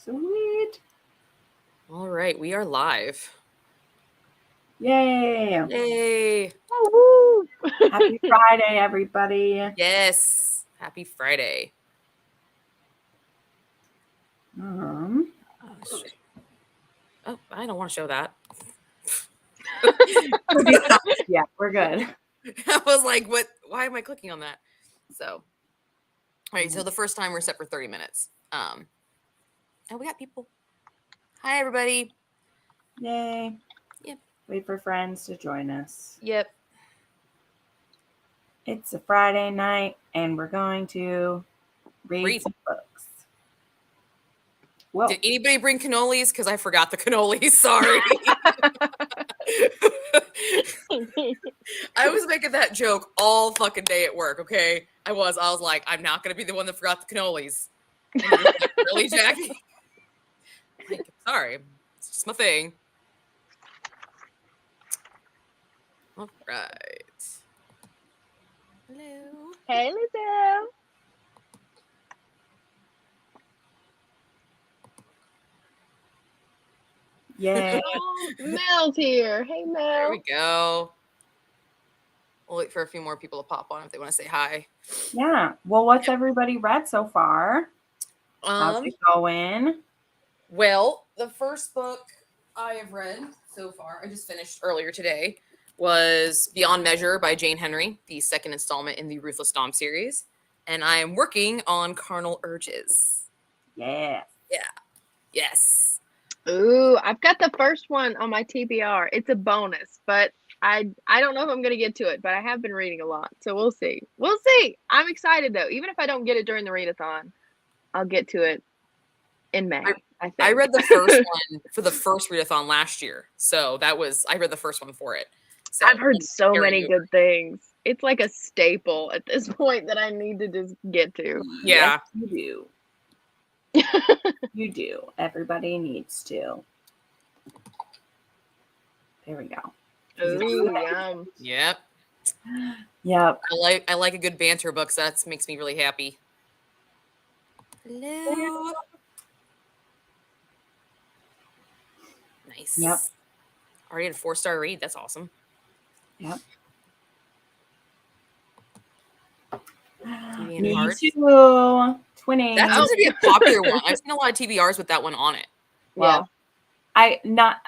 Sweet. All right, we are live. Yay. Yay. Woo! Happy Friday, everybody. Yes. Happy Friday. Um, Oh, I don't want to show that. yeah, we're good. I was like, what? Why am I clicking on that? So, all right. So the first time we're set for 30 minutes. And we got people. Hi, everybody. Yay. Yep. Wait for friends to join us. Yep. It's a Friday night, and we're going to read some books. Whoa. Did anybody bring cannolis? Because I forgot the cannolis. Sorry. I was making that joke all fucking day at work, okay? I was like, I'm not going to be the one that forgot the cannolis. And you're like, really, Jackie? Like, sorry. It's just my thing. All right. Hello. Hey, Lizelle. Yay. Oh, Mel's here. Hey, Mel. There we go. We'll wait for a few more people to pop on if they want to say hi. Yeah. Well, what's everybody read so far? How's it going? Well, the first book I have read so far, I just finished earlier today, was Beyond Measure by Jane Henry, the second installment in the Ruthless Dom series. And I am working on Carnal Urges. Yeah. Yeah. Yes. Ooh, I've got the first one on my TBR. It's a bonus, but I don't know if I'm going to get to it, but I have been reading a lot, so we'll see. We'll see. I'm excited, though. Even if I don't get it during the readathon, I'll get to it in May, I think. I read the first one for the first readathon last year, so I read the first one for it. So I've heard so many good things. It's like a staple at this point that I need to just get to. Yeah. Yes, you do. You do. Everybody needs to. There we go. Ooh, yum. Yep. Yep. I like a good banter book, so that makes me really happy. Hello. Nice. Yep. Already had a 4-star read. That's awesome. Yep. Me too. Twinning. That seems to be a popular one. I've seen a lot of TBRs with that one on it. Well, yeah. Not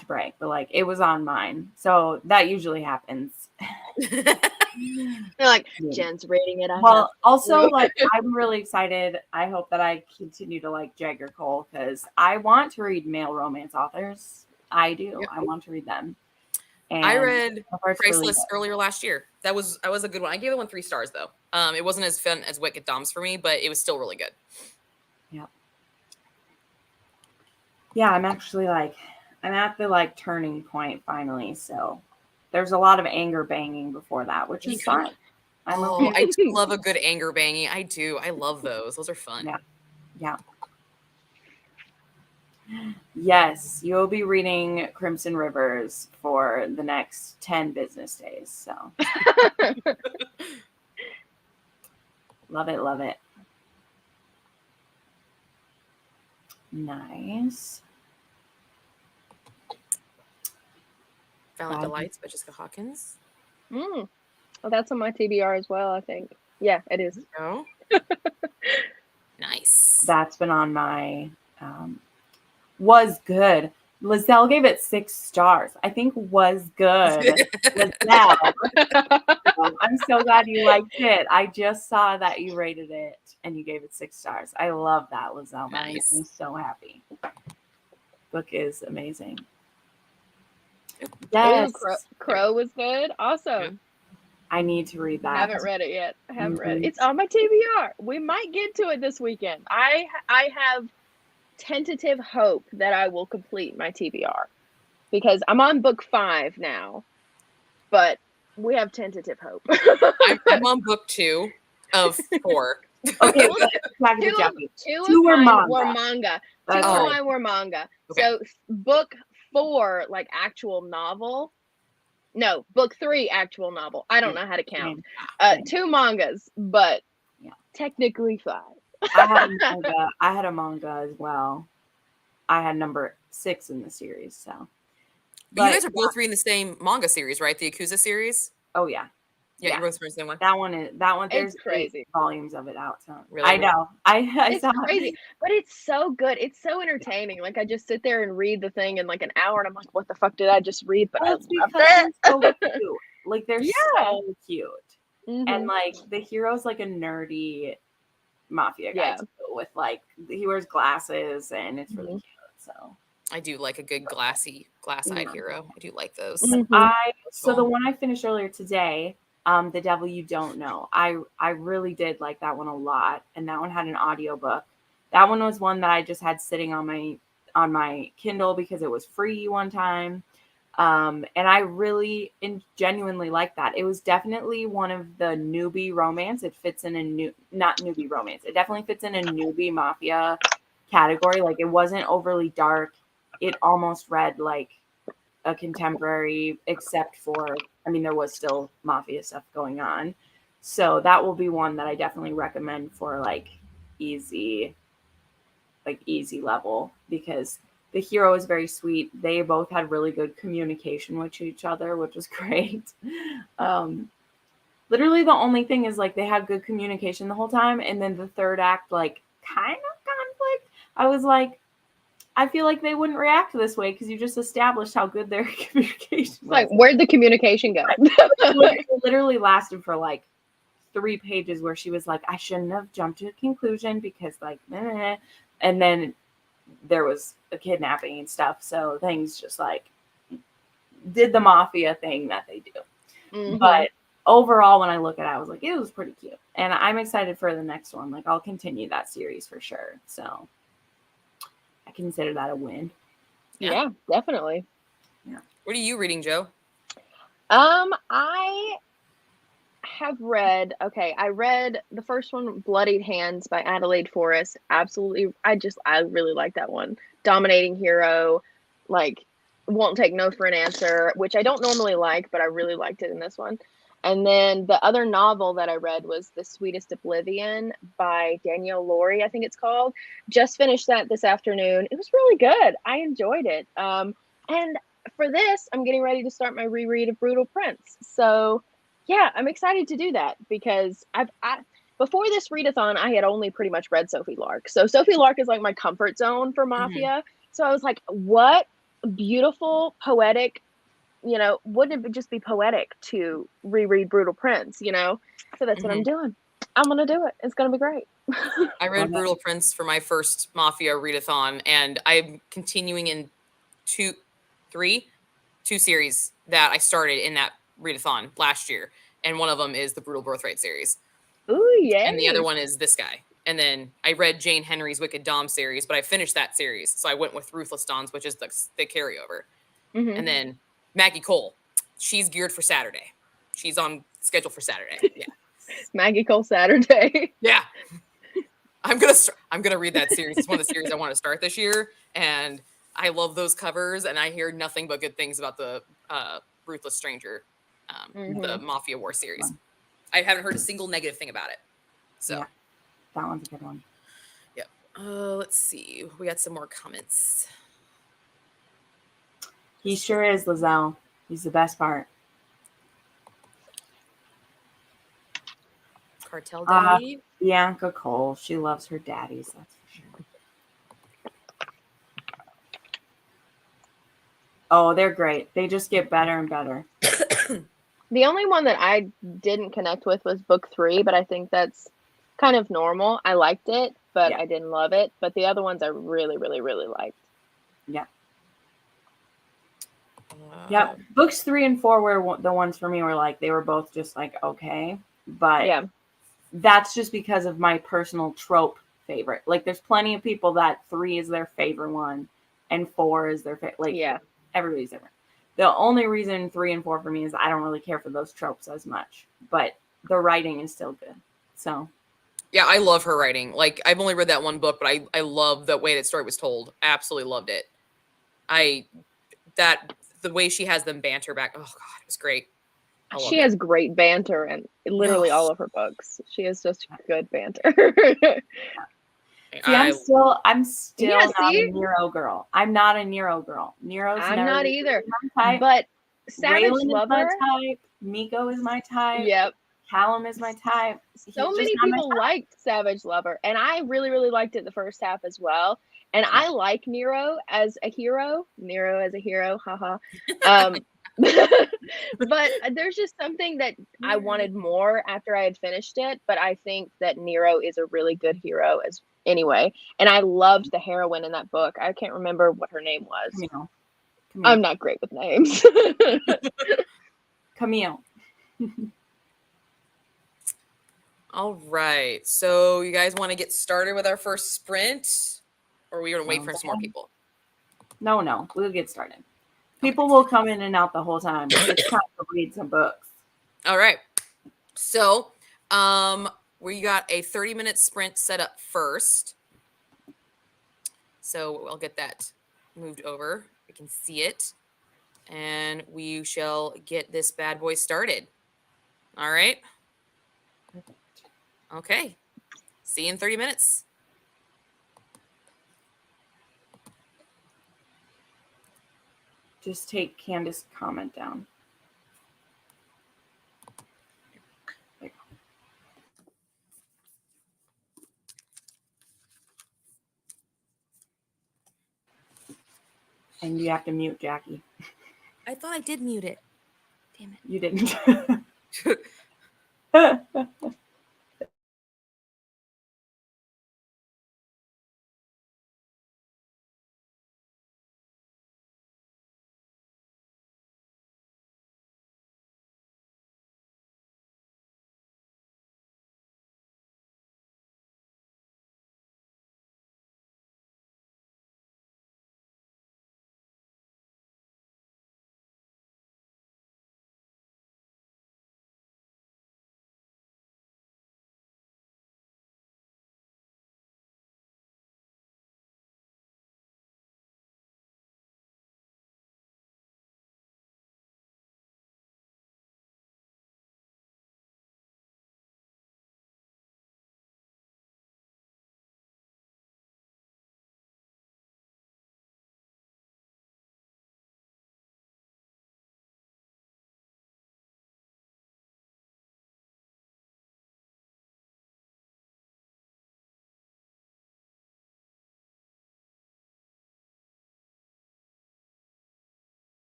to brag, but like it was on mine. So that usually happens. They're like, Jen's reading it. Well, also like I'm really excited. I hope that I continue to like Jagger Cole because I want to read male romance authors. I do. Yep. I want to read them. And I read Priceless earlier last year. That was a good one. I gave it 3 stars though. It wasn't as fun as Wicked Doms for me, but it was still really good. Yep. Yeah, I'm actually I'm at the turning point finally. So there's a lot of anger banging before that, which is fine. I do love a good anger banging. I do. I love those. Those are fun. Yeah. Yeah. Yes, you'll be reading Crimson Rivers for the next 10 business days. So love it, love it. Nice. Valiant Delights by Jessica Hawkins. Oh, that's on my TBR as well, I think. Yeah, it is. Oh. Nice. That's been on my was good. Lizelle gave it 6 stars. I think was good. Lizelle. I'm so glad you liked it. I just saw that you rated it and you gave it 6 stars. I love that, Lizelle. That makes me so happy. Book is amazing. Yes. Ooh, Crow was good. Awesome. I need to read that. I haven't read it yet. I haven't read it. It's on my TBR. We might get to it this weekend. I have tentative hope that I will complete my TBR because I'm on book 5 now, but we have tentative hope. I'm on book 2 of 4. Okay, two were manga. Two of mine were manga. Okay. So book 4, like actual novel. No, book 3 actual novel. I don't know how to count. 2 mangas, but technically 5. I had a manga as well. I had number 6 in the series. So, But you guys are both reading the same manga series, right? The Yukuza series. Oh yeah. Yeah, you're both reading the same one. That one. There's It's crazy. 8 volumes of it out. So Really? I know. I It's saw crazy, but it's so good. It's so entertaining. Like I just sit there and read the thing in like an hour, and I'm like, "What the fuck did I just read?" But Well, I it's love because it. they're so cute. Like they're Yeah. so cute. And Mhm. like the hero's like a nerdy mafia guy Yeah. too, with like he wears glasses and it's really Mhm. cute. So I do like a good glass-eyed hero. I do like those. Mhm. so the one I finished earlier today, The Devil You Don't Know. I really did like that one a lot, and that one had an audiobook. That one was one that I just had sitting on my Kindle because it was free one time. And I really genuinely like that. It was definitely one of the newbie romance. It fits in not newbie romance. It definitely fits in a newbie mafia category. Like it wasn't overly dark. It almost read like a contemporary, except for, I mean, there was still mafia stuff going on. So that will be one that I definitely recommend for easy, easy level, because the hero is very sweet. They both had really good communication with each other, which was great. Literally the only thing is like they had good communication the whole time, and then the third act kind of conflict. I was like, I feel like they wouldn't react this way because you just established how good their communication was. Like, where'd the communication go? It literally lasted for 3 pages where she was like, I shouldn't have jumped to a conclusion because and then there was a kidnapping and stuff. So things just did the mafia thing that they do. Mhm. But overall, when I look at it, I was like, it was pretty cute. And I'm excited for the next one. I'll continue that series for sure. So I consider that a win. Yeah, definitely. Yeah. What are you reading, Joe? I have read, I read the first one, Bloodied Hands by Adelaide Forrest. Absolutely. I really like that one. Dominating hero, won't take no for an answer, which I don't normally like, but I really liked it in this one. And then the other novel that I read was The Sweetest Oblivion by Danielle Laurie, I think it's called. Just finished that this afternoon. It was really good. I enjoyed it. And for this, I'm getting ready to start my reread of Brutal Prince. So yeah, I'm excited to do that because before this readathon, I had only pretty much read Sophie Lark. So Sophie Lark is my comfort zone for Mafia. Mm-hmm. So I was like, what beautiful, poetic, wouldn't it just be poetic to reread Brutal Prince, So that's what I'm doing. I'm going to do it. It's going to be great. I read Brutal Prince for my first Mafia readathon, and I'm continuing in two series that I started in that readathon last year. And one of them is the Brutal Birthright series. Ooh, yeah. And the other one is this guy. And then I read Jane Henry's Wicked Dom series, but I finished that series. So I went with Ruthless Dons, which is the carryover. Mm-hmm. And then Maggie Cole, she's geared for Saturday. She's on schedule for Saturday. Yeah. Maggie Cole Saturday. Yeah. I'm gonna read that series. It's one of the series I want to start this year. And I love those covers, and I hear nothing but good things about the Ruthless Stranger, the Mafia War series. I haven't heard a single negative thing about it. So yeah, that one's a good one. Yep. Let's see. We got some more comments. He sure is, Lizelle. He's the best part. Cartel Daddy. Bianca Cole. She loves her daddies. That's for sure. Oh, they're great. They just get better and better. The only one that I didn't connect with was book 3, but I think that's kind of normal. I liked it, but I didn't love it. But the other ones I really, really, really liked. Yeah. Yeah. Books 3 and 4 were the ones for me where they were both just okay. But that's just because of my personal trope favorite. There's plenty of people that 3 is their favorite one and 4 is their favorite. Everybody's different. The only reason 3 and 4 for me is I don't really care for those tropes as much, but the writing is still good. So, yeah, I love her writing. I've only read that one book, but I love the way that story was told. I absolutely loved it. The way she has them banter back. Oh God, it was great. I love She that. has great banter in literally Yes. all of her books. She has just good banter. See, I'm still Yeah, not a see? Nero girl. I'm not a Nero girl. Nero's I'm never not really either. my type. But Savage Raylan is my Lover, type. Miko is my type. yep. Callum is my type. He's So just many not my people type. liked Savage Lover, and I really, really liked it the first half as well. And I like Nero as a hero. Nero as a hero, haha. But there's just something that I wanted more after I had finished it. But I think that Nero is a really good hero as anyway. And I loved the heroine in that book. I can't remember what her name was. Camille. I'm not great with names. Camille. All right. So you guys want to get started with our first sprint, or are we going to wait for some more people? No. We'll get started. People will come in and out the whole time. It's time to read some books. All right. So we got a 30-minute sprint set up first. So I'll get that moved over. We can see it. And we shall get this bad boy started. All right. Okay. See you in 30 minutes. Just take Candace's comment down. And you have to mute Jackie. I thought I did mute it. Damn it. You didn't.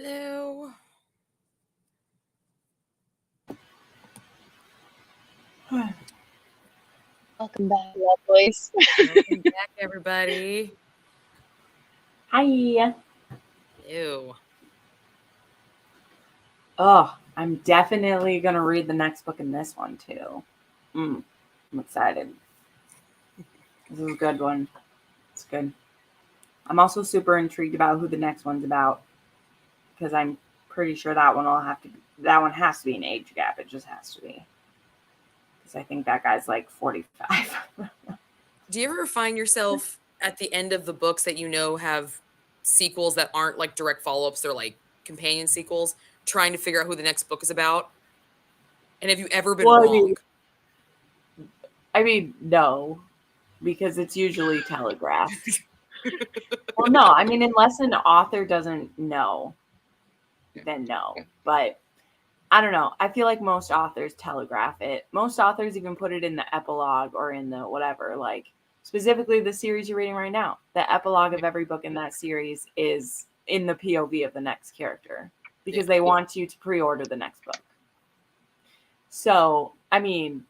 Hello. Welcome back, lovelies. Welcome back, everybody. Hi. Ew. Oh, I'm definitely going to read the next book in this one, too. I'm excited. This is a good one. It's good. I'm also super intrigued about who the next one's about, because I'm pretty sure that one has to be an age gap. It just has to be. Because I think that guy's like 45. Do you ever find yourself at the end of the books that have sequels that aren't like direct follow-ups, they're like companion sequels, trying to figure out who the next book is about? And have you ever been wrong? I mean, no, because it's usually telegraphed. Well, no, I mean, unless an author doesn't know, then no. But I don't know. I feel like most authors telegraph it. Most authors even put it in the epilogue or in the whatever, like specifically the series you're reading right now. The epilogue of every book in that series is in the POV of the next character because they want you to pre-order the next book. So, I mean,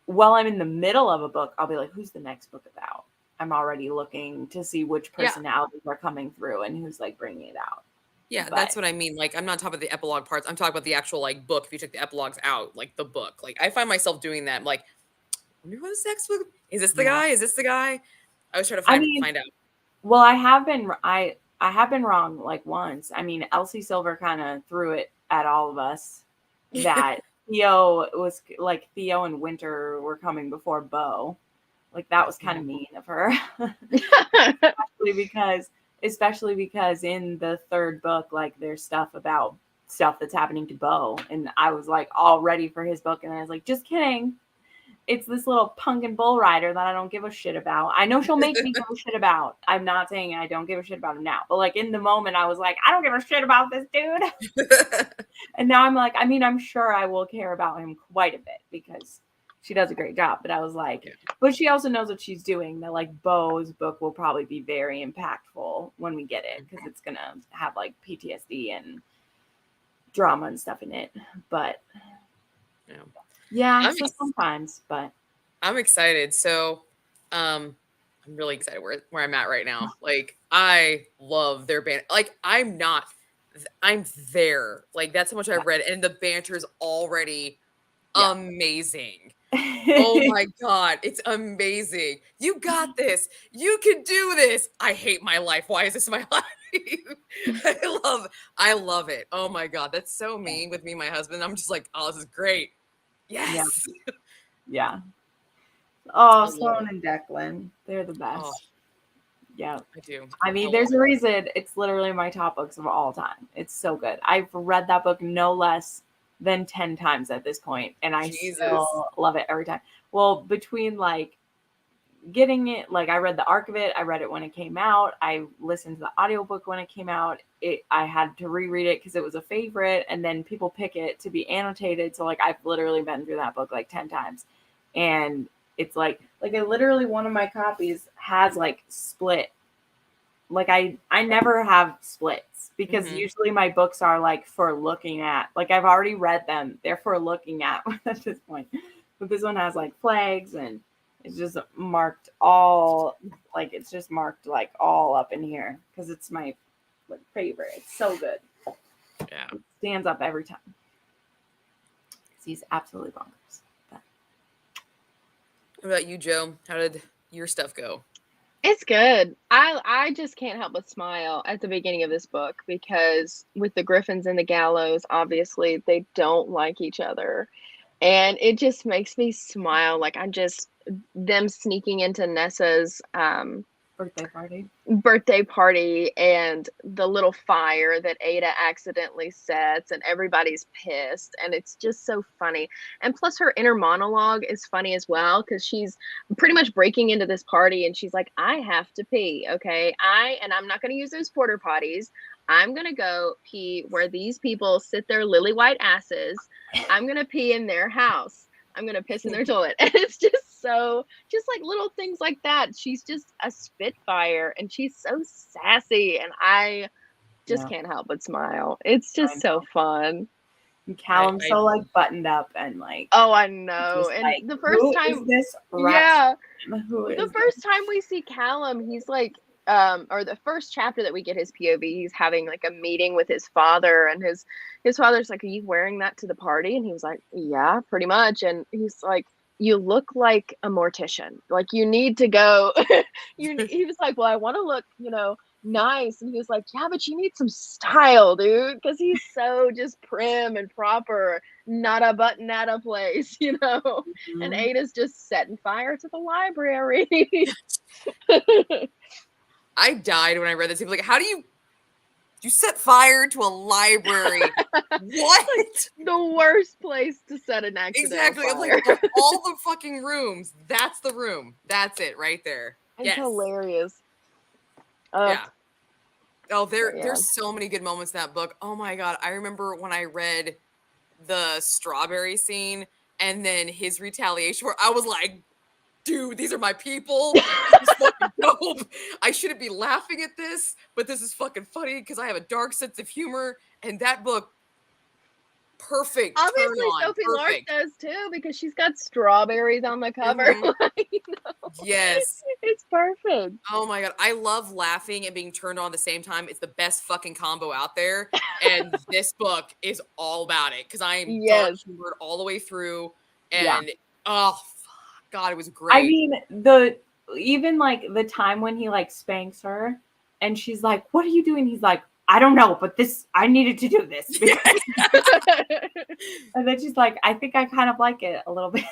while I'm in the middle of a book, I'll be like, who's the next book about? I'm already looking to see which personalities are coming through and who's like bringing it out. Yeah, that's what I mean. Like, I'm not talking about the epilogue parts. I'm talking about the actual like book. If you took the epilogues out, like the book, like I find myself doing that. I'm like, I wonder what this next book is. This the guy? Is this the guy? I was trying to find out. Well, I have been wrong like once. I mean, Elsie Silver kind of threw it at all of us that Theo and Winter were coming before Bo. Like that was kind of mean of her. especially because in the third book, like there's stuff that's happening to Bo. And I was like all ready for his book. And I was like, just kidding. It's this little pumpkin bull rider that I don't give a shit about. I know she'll make me give a shit about. I'm not saying I don't give a shit about him now. But like in the moment, I was like, I don't give a shit about this dude. And now I'm like, I mean, I'm sure I will care about him quite a bit because she does a great job. But I was like, but she also knows what she's doing. That like Bo's book will probably be very impactful when we get it because it's going to have like PTSD and drama and stuff in it. But yeah, so sometimes, but I'm excited. So I'm really excited where I'm at right now. Like I love their band. Like I'm there. Like that's how much I've read. And the banter is already amazing. Oh my God. It's amazing. You got this. You can do this. I hate my life. Why is this my life? I love it. Oh my God. That's so mean with me and my husband. I'm just like, oh, this is great. Yes. Yeah. Oh, Sloan and Declan. They're the best. Oh, yeah. I do. I mean, there's a reason it's literally my top books of all time. It's so good. I've read that book no less than 10 times at this point, and I still love it every time. Well, between like getting it, like I read the arc of it, I read it when it came out, I listened to the audiobook when it came out, I had to reread it because it was a favorite, and then people pick it to be annotated. So like I've literally been through that book like 10 times. And it's like I literally, one of my copies has like split. Like I never have splits because usually my books are like for looking at, like I've already read them. They're for looking at at this point. But this one has like flags and it's just marked all, like it's just marked like all up in here because it's my favorite. It's so good. Yeah. It stands up every time. He's absolutely bonkers. But. What about you, Joe? How did your stuff go? It's good. I just can't help but smile at the beginning of this book because with the Griffins and the Gallows, obviously they don't like each other. And it just makes me smile. Like them sneaking into Nessa's birthday party and the little fire that Ada accidentally sets and everybody's pissed and it's just so funny. And plus her inner monologue is funny as well because she's pretty much breaking into this party and she's like, I have to pee, okay? I'm not going to use those porta potties. I'm going to go pee where these people sit their lily white asses. I'm going to pee in their house. I'm going to piss in their toilet. And it's just like little things like that. She's just a spitfire and she's so sassy. And I just can't help but smile. It's just so fun. And Callum's so like buttoned up and like. Oh, I know. And like, the first time, is this the first time we see Callum, he's like, or the first chapter that we get his POV, he's having like a meeting with his father, and his father's like, "Are you wearing that to the party?" And he was like, "Yeah, pretty much." And he's like, "You look like a mortician. Like you need to go." He was like, "Well, I want to look, nice." And he was like, "Yeah, but you need some style, dude, because he's so just prim and proper, not a button at a place, Mm-hmm. And Ada's just setting fire to the library. I died when I read this. He was like, "How do you set fire to a library?" What? The worst place to set an accident. Exactly. I'm like, of all the fucking rooms, that's the room. That's it right there. It's hilarious. Yeah. Oh, there's so many good moments in that book. Oh my God. I remember when I read the strawberry scene and then his retaliation where I was like, dude, these are my people. This is fucking dope. I shouldn't be laughing at this, but this is fucking funny because I have a dark sense of humor. And that book, perfect. Obviously, Sophie Lark does too, because she's got strawberries on the cover. Yes. It's perfect. Oh my God. I love laughing and being turned on at the same time. It's the best fucking combo out there. And this book is all about it because I am dark humored all the way through. And oh God, it was great. I mean, even like the time when he like spanks her and she's like, "What are you doing?" He's like, "I don't know, but I needed to do this." And then she's like, "I think I kind of like it a little bit."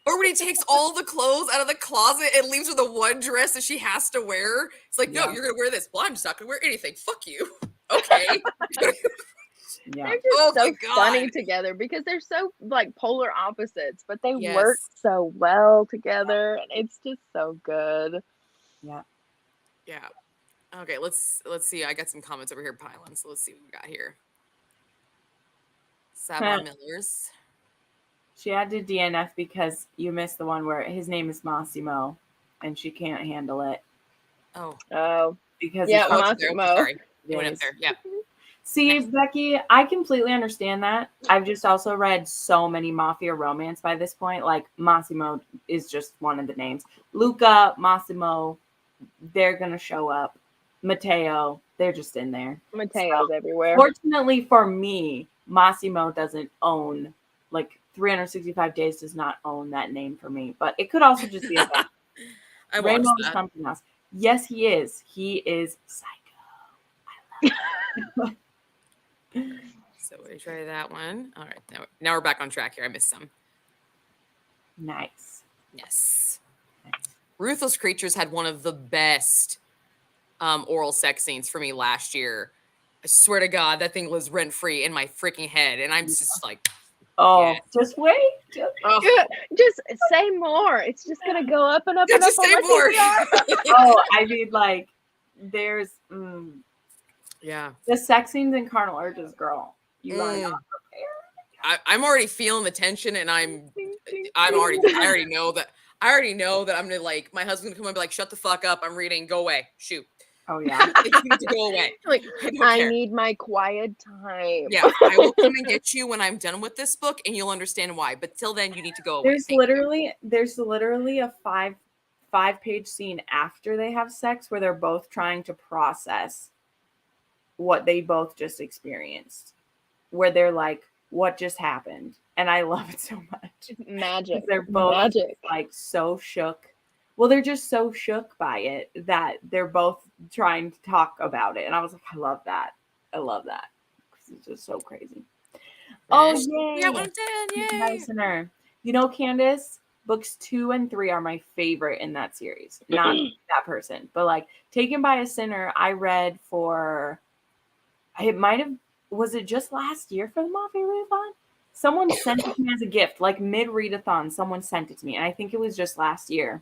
Or when he takes all the clothes out of the closet and leaves her the one dress that she has to wear. It's like, no, you're going to wear this. Well, I'm just not going to wear anything. Fuck you. Okay. They're just so funny together because they're so like polar opposites, but they work so well together, and it's just so good. Yeah. Yeah. Okay, let's see. I got some comments over here piling, so let's see what we got here. Savon Millers. She had to DNF because you missed the one where his name is Massimo, and she can't handle it. Oh. Because Massimo. Sorry, you went up there. Yeah. See, Becky, I completely understand that. I've just also read so many Mafia romance by this point. Like Massimo is just one of the names. Luca, Massimo, they're gonna show up. Matteo, they're just in there. Mateo's everywhere. Fortunately for me, Massimo doesn't own, like 365 Days does not own that name for me. But it could also just be a Rainbow is something else. Yes, he is. He is psycho. I love it. So we try that one. All right, now we're back on track here. I missed some. Nice. Yes. Ruthless Creatures had one of the best oral sex scenes for me last year. I swear to God, that thing was rent-free in my freaking head. And I'm just like, just wait. Just say more. It's just going to go up and up and up. Just say more. I mean, like, there's, the sex scenes in Carnal Urges, girl. You are not prepared. I'm already feeling the tension, and I already know that I'm gonna like my husband's gonna come and be like, "Shut the fuck up! I'm reading. Go away. Shoot." Oh yeah, you need to go away. Like I need my quiet time. Yeah, I will come and get you when I'm done with this book, and you'll understand why. But till then, you need to go away. There's literally a five-page scene after they have sex where they're both trying to process what they both just experienced, where they're like, "What just happened?" And I love it so much. Magic. They're both like so shook. Well, they're just so shook by it that they're both trying to talk about it. And I was like, I love that. I love that. It's just so crazy. Oh, yay. Yeah, 110. Yay. You know, Candace, books 2 and 3 are my favorite in that series. Not that person, but like Taken by a Sinner, I read was it just last year for the Mafia Readathon? Someone sent it to me as a gift, like mid-readathon, someone sent it to me. And I think it was just last year.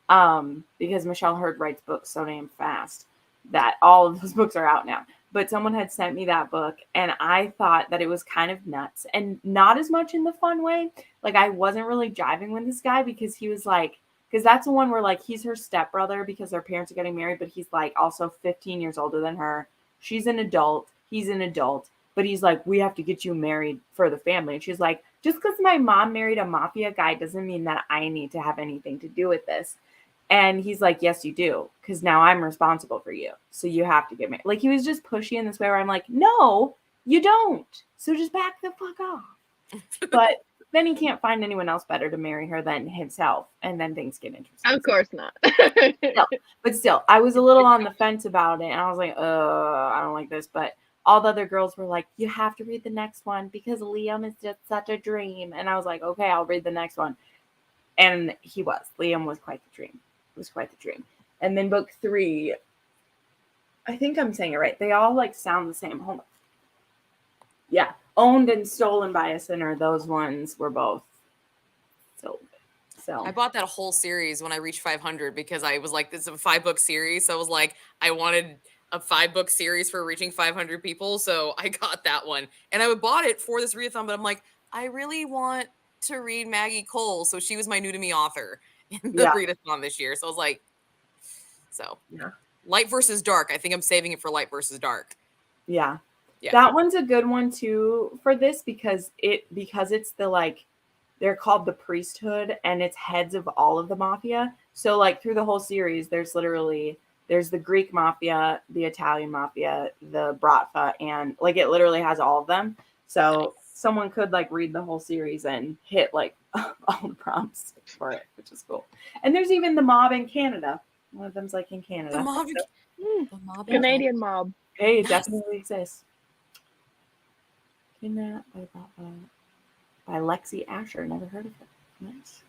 Because Michelle Hurd writes books so damn fast that all of those books are out now. But someone had sent me that book, and I thought that it was kind of nuts, and not as much in the fun way. Like, I wasn't really jiving with this guy because he was like, because that's the one where like he's her stepbrother because their parents are getting married, but he's like also 15 years older than her. she's an adult, he's an adult, but he's like, we have to get you married for the family. And she's like, just because my mom married a mafia guy doesn't mean that I need to have anything to do with this. And he's like, yes, you do, because now I'm responsible for you. So you have to get married. Like, he was just pushy in this way where I'm like, no, you don't. So just back the fuck off. But then he can't find anyone else better to marry her than himself. And then things get interesting. Of course not. But still, I was a little on the fence about it. And I was like, I don't like this. But all the other girls were like, you have to read the next one because Liam is just such a dream. And I was like, okay, I'll read the next one. And Liam was quite the dream. It was quite the dream. And then book 3, I think I'm saying it right. They all like sound the same. Hold on. Yeah. Owned and Stolen by a Sinner. Those ones were both so good. So I bought that whole series when I reached 500 because I was like, this is a 5-book series. So I was like, I wanted a 5-book series for reaching 500 people. So I got that one. And I bought it for this readathon, but I'm like, I really want to read Maggie Cole. So she was my new to me author in the readathon this year. So I was like, Light versus Dark. I think I'm saving it for Light versus Dark. Yeah. That one's a good one too for this because it's the like, they're called the priesthood and it's heads of all of the mafia. So like through the whole series, there's the Greek mafia, the Italian mafia, the Bratva, and like it literally has all of them. So someone could like read the whole series and hit like all the prompts for it, which is cool. And there's even the mob in Canada. One of them's like in Canada. The mob, the Canadian mob. Hey, it definitely exists. Kidnapped by Lexi Asher. Never heard of it. Nice.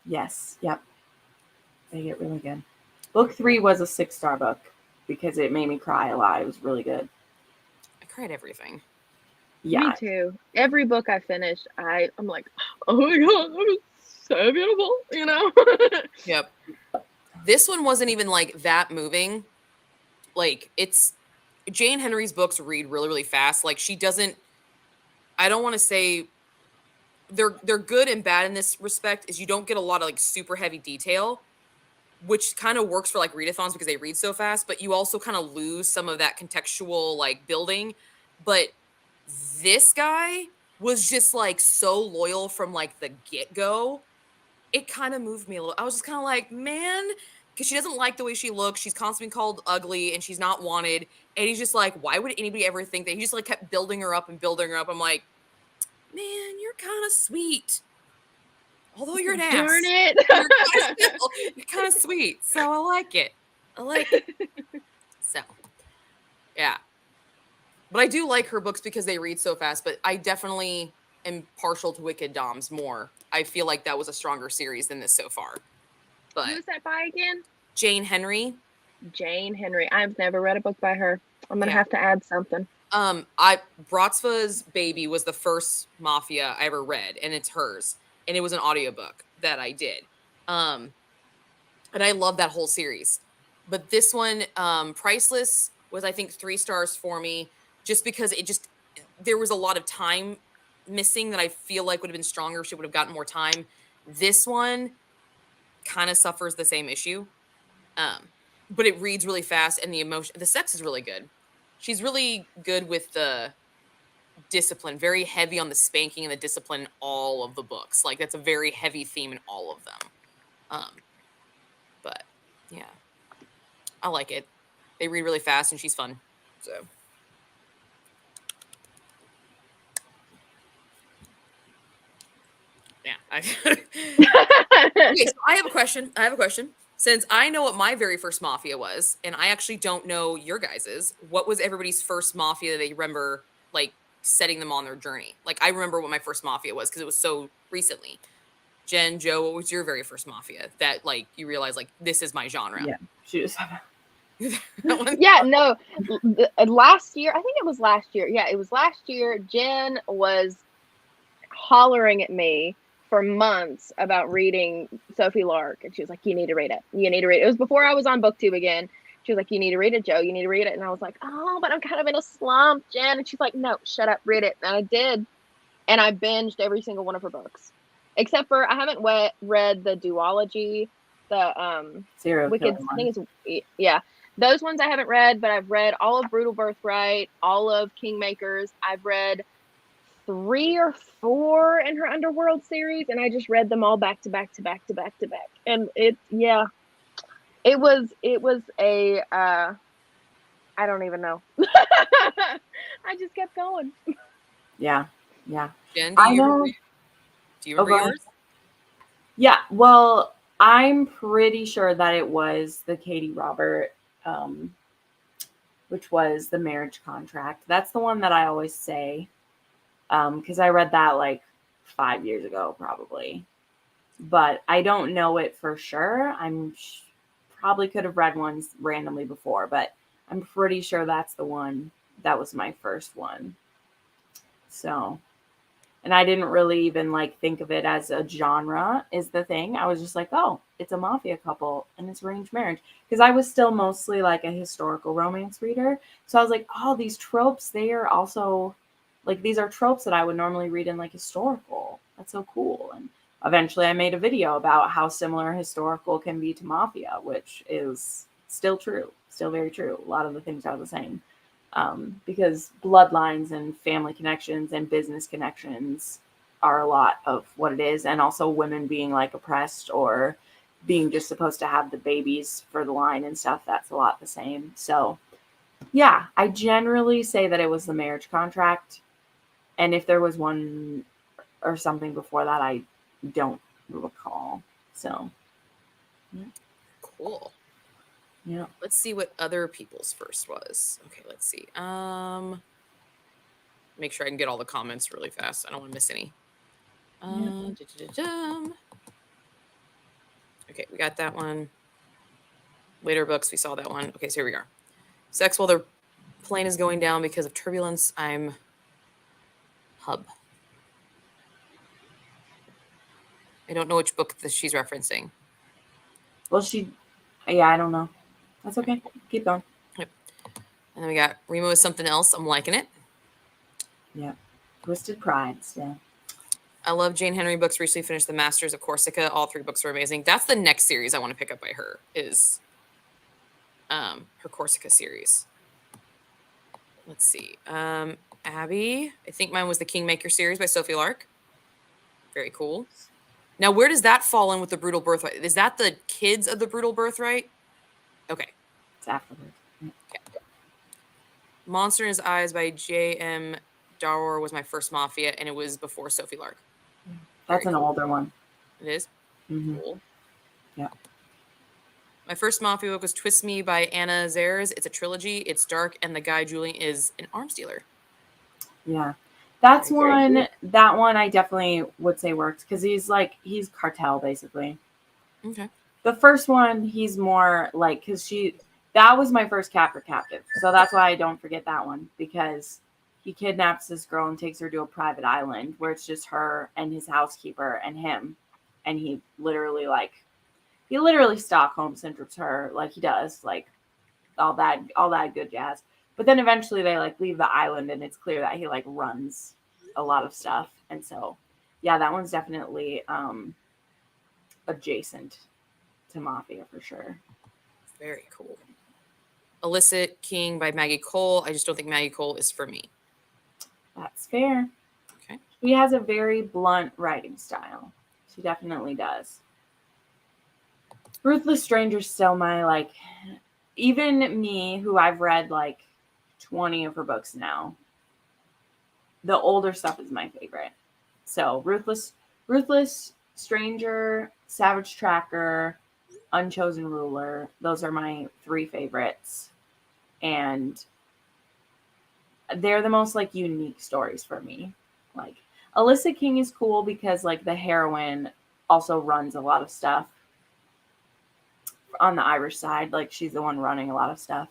Yes. Yep. They get really good. Book 3 was a 6-star book because it made me cry a lot. It was really good. I cried everything. Yeah. Me too. Every book I finished, I'm like, oh my god, that was so beautiful, you know? Yep. This one wasn't even like that moving. Like it's Jane Henry's books read really, really fast. Like she doesn't, I don't want to say they're good and bad in this respect is you don't get a lot of like super heavy detail, which kind of works for like readathons because they read so fast, but you also kind of lose some of that contextual like building. But this guy was just like so loyal from like the get-go. It kind of moved me a little. I was just kind of like, man, because she doesn't like the way she looks. She's constantly called ugly and she's not wanted. And he's just like, why would anybody ever think that? He just like kept building her up and building her up. I'm like, man, you're kind of sweet. Although you're an ass. Darn it. You're kind of sweet. So I like it. So, yeah. But I do like her books because they read so fast. But I definitely am partial to Wicked Doms more. I feel like that was a stronger series than this so far. But who's that by again? Jane Henry. Jane Henry. I've never read a book by her. I'm gonna have to add something. Bratva's Baby was the first Mafia I ever read, and it's hers. And it was an audiobook that I did. And I love that whole series. But this one, Priceless, was I think 3 stars for me, just because there was a lot of time missing that I feel like would have been stronger if she would have gotten more time. This one kind of suffers the same issue. But it reads really fast and the sex is really good. She's really good with the discipline, very heavy on the spanking and the discipline in all of the books. Like that's a very heavy theme in all of them. But yeah, I like it. They read really fast and she's fun. So yeah. Okay, so I have a question. Since I know what my very first Mafia was, and I actually don't know your guys's, what was everybody's first Mafia that they remember, like, setting them on their journey? Like, I remember what my first Mafia was because it was so recently. Jen, Joe, what was your very first Mafia that, like, you realized, like, this is my genre? Yeah, she just yeah, no. Last year, I think it was last year. Yeah, it was last year. Jen was hollering at me for months about reading Sophie Lark. And she was like, you need to read it. You need to read it. It was before I was on BookTube again. She was like, you need to read it, Joe. You need to read it. And I was like, oh, but I'm kind of in a slump, Jen. And she's like, no, shut up, read it. And I did. And I binged every single one of her books. Except for I haven't read the duology The Serial Wicked. killer I think one. it's yeah. Those ones I haven't read, but I've read all of Brutal Birthright, all of Kingmakers. I've read 3 or 4 in her Underworld series, and I just read them all back to back to back to back to back. And it was a I don't even know. I just kept going. Yeah. Jen, I know. Do you Oh, remember go ahead. yours? Yeah, well, I'm pretty sure that it was the Katie Robert, which was the marriage contract. That's the one that I always say, because I read that like 5 years ago, probably. But I don't know it for sure. Probably could have read ones randomly before, but I'm pretty sure that's the one that was my first one. So, and I didn't really even like think of it as a genre is the thing. I was just like, oh, it's a mafia couple and it's arranged marriage. Because I was still mostly like a historical romance reader. So I was like, oh, these tropes, they are also like these are tropes that I would normally read in like historical. That's so cool. And eventually I made a video about how similar historical can be to mafia, which is still true, still very true. A lot of the things are the same. Because bloodlines and family connections and business connections are a lot of what it is. And also women being like oppressed or being just supposed to have the babies for the line and stuff. That's a lot the same. So yeah, I generally say that it was the marriage contract. And if there was one or something before that, I don't recall. So yeah. Cool. Yeah. Let's see what other people's first was. Okay, let's see. Make sure I can get all the comments really fast. I don't want to miss any. Okay, we got that one. Later books, we saw that one. Okay, so here we are. Sex while the plane is going down because of turbulence. I'm Hub. I don't know which book that she's referencing. Well, yeah, I don't know. That's okay. Keep going. Yep. And then we got Remo is something else. I'm liking it. Yeah. Twisted Prides. Yeah. I love Jane Henry books. Recently finished The Masters of Corsica. All 3 books are amazing. That's the next series I want to pick up by her is her Corsica series. Let's see. Abby. I think mine was the Kingmaker series by Sophie Lark. Very cool. Now, where does that fall in with the Brutal Birthright? Is that the kids of the Brutal Birthright? Okay. It's afterwards. Okay. Monster in His Eyes by J.M. Darrow was my first Mafia, and it was before Sophie Lark. That's an older one. It is? Mm-hmm. Cool. Yeah. My first Mafia book was Twist Me by Anna Zares. It's a trilogy. It's dark, and the guy, Julie, is an arms dealer. Yeah. That's Very one. That one I definitely would say works because he's cartel basically. Okay. The first one, he's more like that was my first captive. So that's why I don't forget that one because he kidnaps this girl and takes her to a private island where it's just her and his housekeeper and him. And he literally Stockholm syndromes her like he does, like all that good jazz. But then eventually they like leave the island and it's clear that he like runs a lot of stuff. And so yeah, that one's definitely adjacent to Mafia for sure. Very cool. Illicit King by Maggie Cole. I just don't think Maggie Cole is for me. That's fair. Okay. She has a very blunt writing style. She definitely does. Ruthless Stranger's still my like, even me who I've read like 20 of her books now, the older stuff is my favorite. So Ruthless Stranger, Savage Tracker, Unchosen Ruler, those are my 3 favorites. And they're the most like unique stories for me. Like Illicit King is cool because like the heroine also runs a lot of stuff on the Irish side. Like she's the one running a lot of stuff.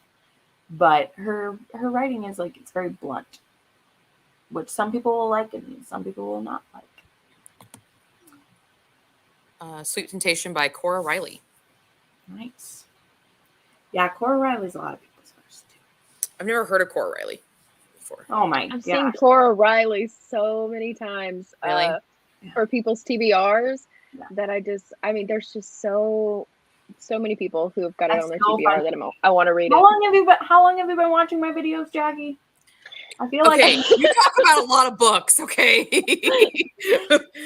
But her writing is like it's very blunt, which some people will like and some people will not like. Sweet Temptation by Cora Riley. Nice. Yeah, Cora Riley's a lot of people's first too. I've never heard of Cora Riley before. Oh my I've god. seen Cora Riley so many times Really? for people's TBRs Yeah. that there's just so so many people who have got it That's on their so TBR funny. that I want to read How it. long have you been watching my videos, Jackie? I feel Okay, like you talk about a lot of books, okay?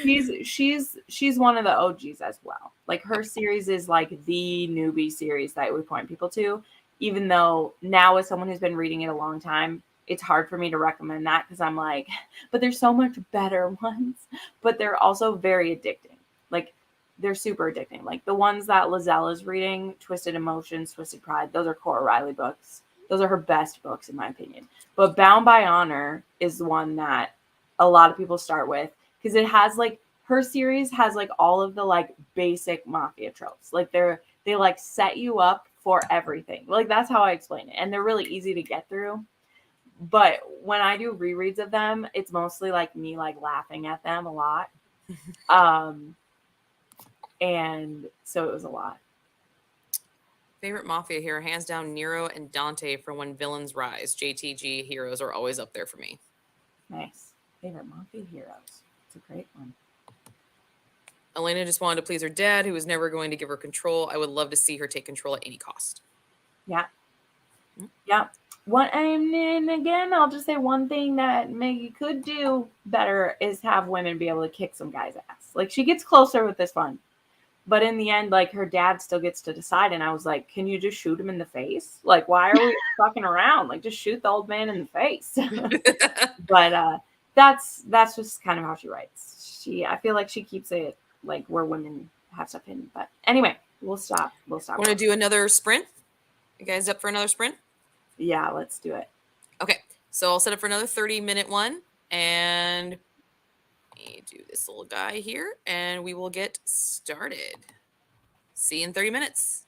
she's one of the OGs as well. Like her series is like the newbie series that we point people to, even though now as someone who's been reading it a long time, it's hard for me to recommend that because I'm like, but there's so much better ones, but they're also very addicting. Like they're super addicting. Like the ones that Lizelle is reading, Twisted Emotions, Twisted Pride, those are Cora Riley books. Those are her best books in my opinion. But Bound by Honor is the one that a lot of people start with because it has like her series has like all of the like basic mafia tropes. Like they like set you up for everything. Like that's how I explain it. And they're really easy to get through. But when I do rereads of them, it's mostly like me like laughing at them a lot. And so it was a lot. Favorite Mafia hero, hands down, Nero and Dante from When Villains Rise. JTG heroes are always up there for me. Nice. Favorite Mafia heroes. It's a great one. Elena just wanted to please her dad, who was never going to give her control. I would love to see her take control at any cost. Yeah. Yeah. And again, I'll just say one thing that Maggie could do better is have women be able to kick some guy's ass. Like she gets closer with this one. But in the end, like her dad still gets to decide. And I was like, can you just shoot him in the face? Like, why are we fucking around? Like, just shoot the old man in the face. But that's just kind of how she writes. I feel like she keeps it like where women have stuff hidden. But anyway, we'll stop. Want to do another sprint? You guys up for another sprint? Yeah, let's do it. Okay, so I'll set up for another 30-minute one. And let me do this little guy here, and we will get started. See you in 30 minutes.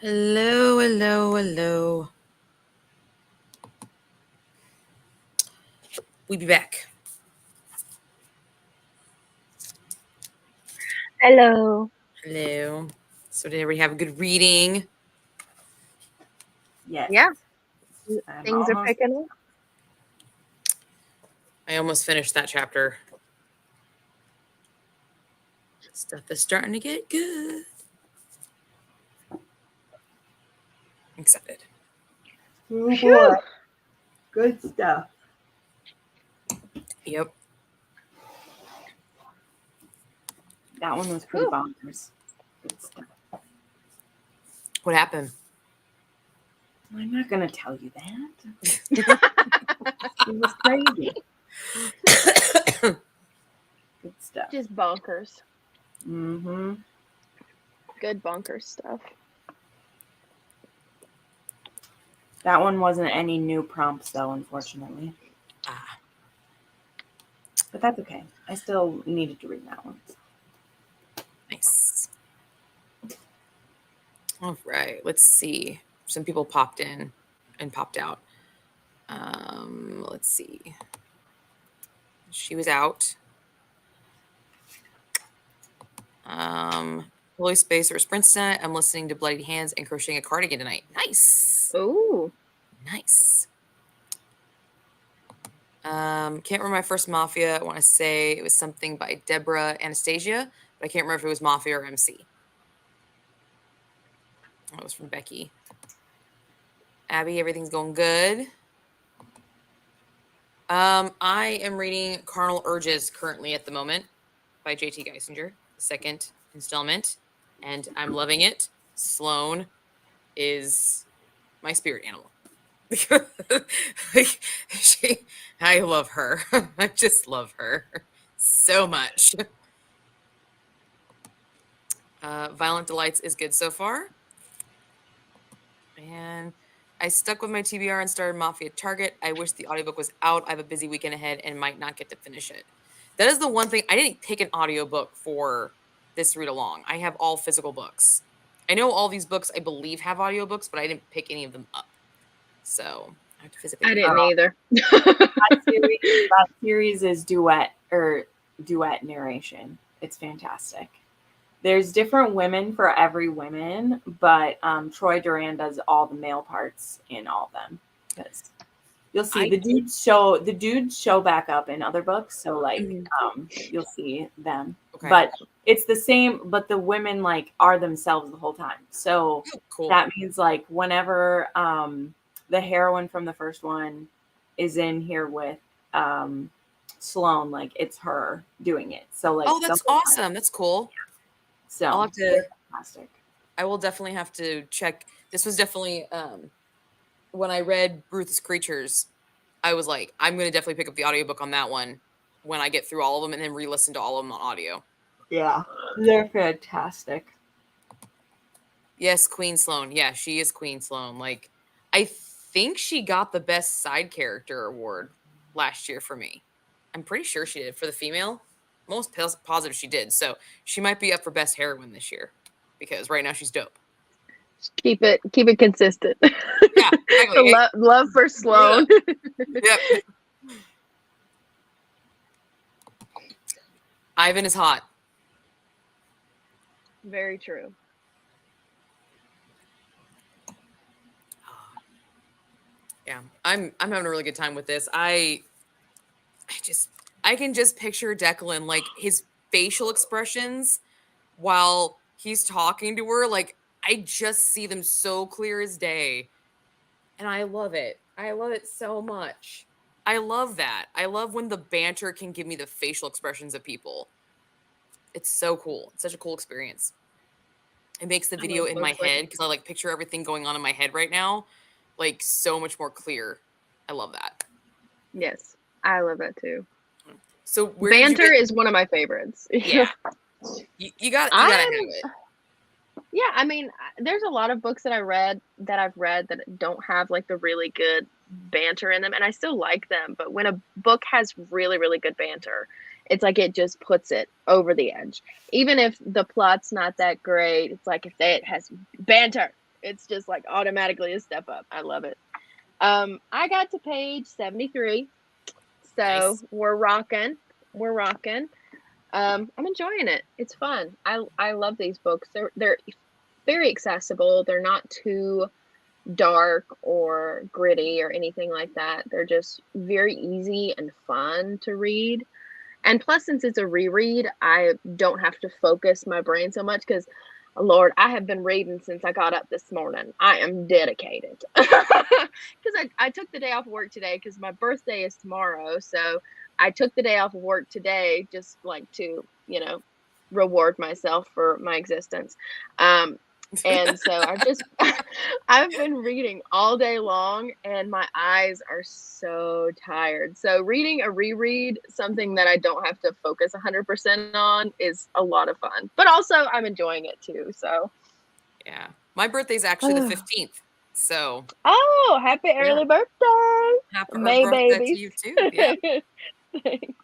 Hello, hello, hello. We be back. Hello. Hello. So did everybody have a good reading? Yes. Yeah. I'm Things are almost- picking up. I almost finished that chapter. Stuff is starting to get good. I'm excited. Oh boy. Phew. Good stuff. Yep. That one was pretty Whew. bonkers. Good stuff. What happened? I'm not gonna tell you that. It was crazy. Good stuff. Just bonkers. Mm-hmm. Good bonkers stuff. That one wasn't any new prompts though, unfortunately. Ah, But that's okay. I still needed to read that one. nice. All right. Let's see. Some people popped in and popped out. Let's see. She was out. Holy Space or Sprint tonight. I'm listening to Bloody Hands and crocheting a cardigan tonight. Nice. Ooh. Nice. Can't remember my first Mafia. I want to say it was something by Deborah Anastasia, but I can't remember if it was Mafia or MC. That was from Becky. Abby, everything's going good. I am reading Carnal Urges currently at the moment by J.T. Geisinger, the second installment, and I'm loving it. Sloane is my spirit animal. I love her. I just love her so much. Violent Delights is good so far. And I stuck with my TBR and started Mafia Target. I wish the audiobook was out. I have a busy weekend ahead and might not get to finish it. That is the one thing. I didn't pick an audiobook for this read along. I have all physical books. I know all these books, I believe, have audiobooks, but I didn't pick any of them up. So I have to physically. I didn't either. That series is duet narration. It's fantastic. There's different women for every woman, but Troy Duran does all the male parts in all of them. Because you'll see the dudes show back up in other books, so like you'll see them. Okay. But it's the same, but the women like are themselves the whole time. So Cool. that means like whenever the heroine from the first one is in here with Sloane, like it's her doing it. So like Oh, that's awesome. That's cool. So I'll have to. Fantastic. I will definitely have to check. This was definitely when I read Ruthless Creatures, I was like, I'm going to definitely pick up the audiobook on that one when I get through all of them and then re-listen to all of them on audio. Yeah, they're fantastic. Yes, Queen Sloane. Yeah, she is Queen Sloane. Like, I think she got the best side character award last year for me. I'm pretty sure she did for the female. Most positive she did. So she might be up for best heroine this year because right now she's dope. Keep it consistent. Yeah, exactly. love for Sloane. Yep. Ivan is hot. Very true. Yeah, I'm having a really good time with this. I can just picture Declan, like his facial expressions while he's talking to her. Like I just see them so clear as day. And I love it. I love it so much. I love that. I love when the banter can give me the facial expressions of people. It's so cool. It's such a cool experience. It makes the video in my head, because I like picture everything going on in my head right now, like so much more clear. I love that. Yes, I love that too. So banter is one of my favorites. Yeah, you gotta have it. Yeah, I mean, there's a lot of books that I've read that don't have like the really good banter in them, and I still like them. But when a book has really, really good banter, it's like it just puts it over the edge. Even if the plot's not that great, it's like if it has banter, It's just like automatically a step up. I love it. I got to page 73. So Nice. we're rocking. We're rocking. I'm enjoying it. It's fun. I love these books. They're very accessible. They're not too dark or gritty or anything like that. They're just very easy and fun to read. And plus, since it's a reread, I don't have to focus my brain so much because, Lord, I have been reading since I got up this morning. I am dedicated. Because I took the day off of work today because my birthday is tomorrow. So I took the day off of work today just like to, reward myself for my existence. And so I've been reading all day long and my eyes are so tired. So reading a reread, something that I don't have to focus 100% on, is a lot of fun. But also I'm enjoying it too. So Yeah. My birthday's actually the 15th. So oh, happy early birthday. happy May birthday babies. to you too. Yeah. Thanks.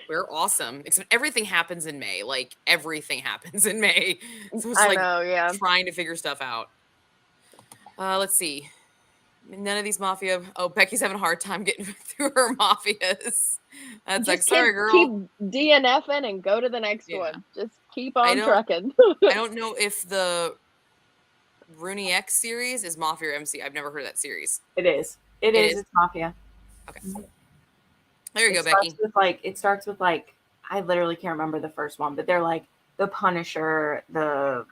We're awesome. Except everything happens in May. Like everything happens in May. So it's I like know, yeah. trying to figure stuff out. Let's see. None of these Mafia. Oh, Becky's having a hard time getting through her Mafias. That's like, sorry, girl. Keep DNFing and go to the next one. Just keep on trucking. I don't know if the Rooney X series is Mafia or MC. I've never heard of that series. It is. It is. It's Mafia. Okay. There you go, Becky. It starts with like, I literally can't remember the first one, but they're like the Punisher, I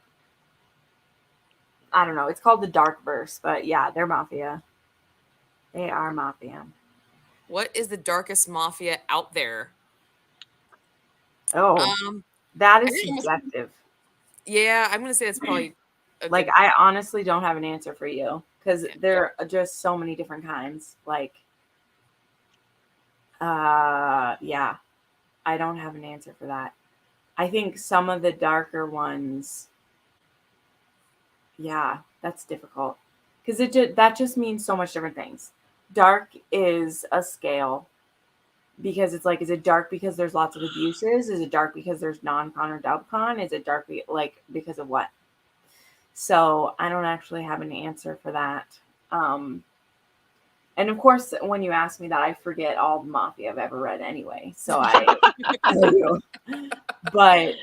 don't know. It's called the Dark Verse, but yeah, they're Mafia. They are Mafia. What is the darkest Mafia out there? Oh, that is subjective. Yeah, I'm gonna say it's probably like I honestly don't have an answer for you because there are just so many different kinds. Like, yeah, I don't have an answer for that. I think some of the darker ones, yeah, that's difficult because that just means so much different things. Dark is a scale because it's like, is it dark because there's lots of abuses? Is it dark because there's non-con or dub-con? Is it dark because of what? So I don't actually have an answer for that. And of course, when you ask me that, I forget all the Mafia I've ever read anyway. So but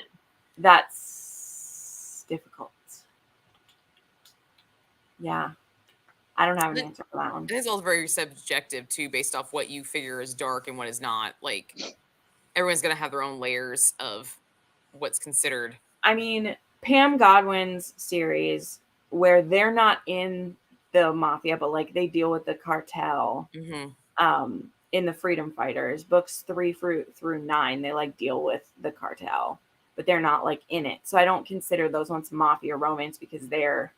that's difficult. Yeah. I don't have an answer for that one. It is all very subjective too, based off what you figure is dark and what is not. Like everyone's gonna have their own layers of what's considered. I mean, Pam Godwin's series, where they're not in the Mafia, but like they deal with the cartel. In the Freedom Fighters, books 3 through 9, they like deal with the cartel, but they're not like in it. So I don't consider those ones Mafia romance because they're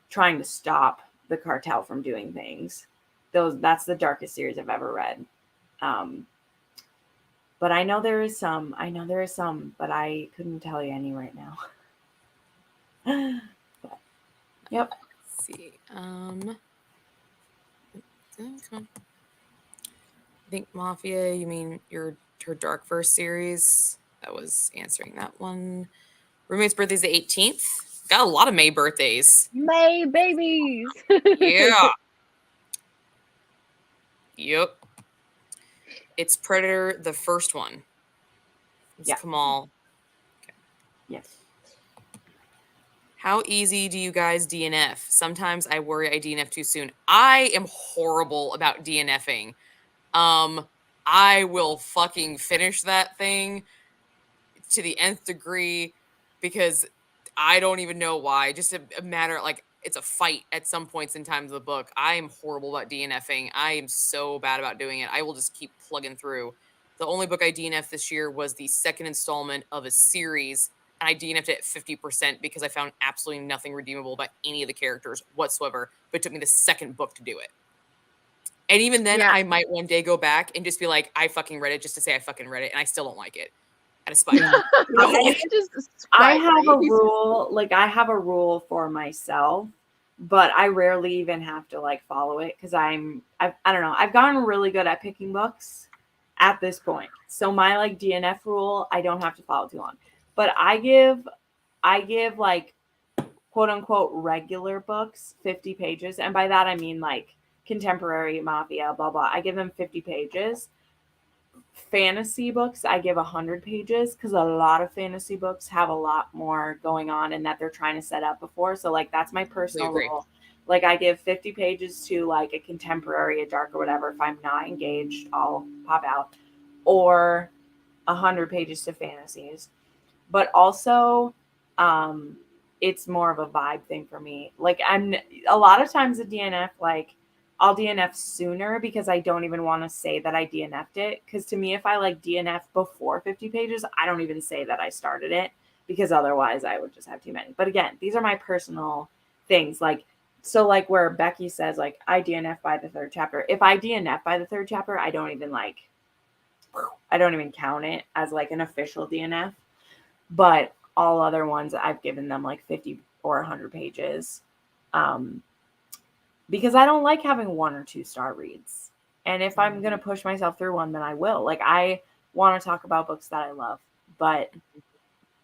trying to stop the cartel from doing things. That's the darkest series I've ever read. But I know there is some. But I couldn't tell you any right now. But, yep. Let's see. Come on. I think Mafia, you mean her Dark Verse series? That was answering that one. Roommate's birthday's the 18th. Got a lot of May birthdays. May babies. Yeah. Yep. It's Predator, the first one. It's Kamal. Okay. Yes. How easy do you guys DNF? Sometimes I worry I DNF too soon. I am horrible about DNFing. I will fucking finish that thing to the nth degree because I don't even know why. Just a matter like it's a fight at some points in times of the book. I am horrible about DNFing. I am so bad about doing it. I will just keep plugging through. The only book I DNF'd this year was the second installment of a series, and I DNF'd it at 50% because I found absolutely nothing redeemable about any of the characters whatsoever, but it took me the second book to do it. And even then, I might one day go back and just be like, I fucking read it just to say I fucking read it, and I still don't like it. At a spite. I have a rule, I have a rule for myself, but I rarely even have to like follow it because I don't know. I've gotten really good at picking books at this point. So my like DNF rule, I don't have to follow too long. But I give like quote unquote regular books 50 pages. And by that, I mean like contemporary Mafia, blah, blah. I give them 50 pages. Fantasy books, I give 100 pages because a lot of fantasy books have a lot more going on and that they're trying to set up before. So like that's my personal rule. Like I give 50 pages to like a contemporary, a dark or whatever. If I'm not engaged, I'll pop out. Or 100 pages to fantasies. But also, it's more of a vibe thing for me. Like I'm a lot of times at DNF, like I'll DNF sooner because I don't even want to say that I DNF'd it. Because to me, if I like DNF before 50 pages, I don't even say that I started it because otherwise I would just have too many. But again, these are my personal things. Like, so like where Becky says, like, I DNF by the 3rd chapter. If I DNF by the 3rd chapter, I don't even count it as like an official DNF. But all other ones, I've given them like 50 or 100 pages. Because I don't like having 1 or 2 star reads. And if I'm going to push myself through one, then I will. Like, I want to talk about books that I love. But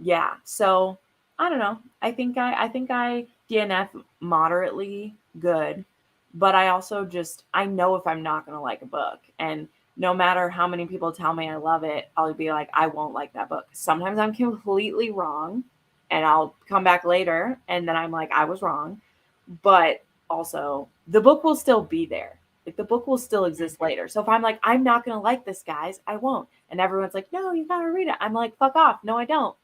yeah, so I don't know. I think I DNF moderately good. But I also I know if I'm not going to like a book. And no matter how many people tell me I love it, I'll be like, I won't like that book. Sometimes I'm completely wrong. And I'll come back later. And then I'm like, I was wrong. But also, the book will still be there. Like, the book will still exist later. So if I'm like, I'm not going to like this, guys, I won't. And everyone's like, no, you got to read it. I'm like, fuck off. No, I don't.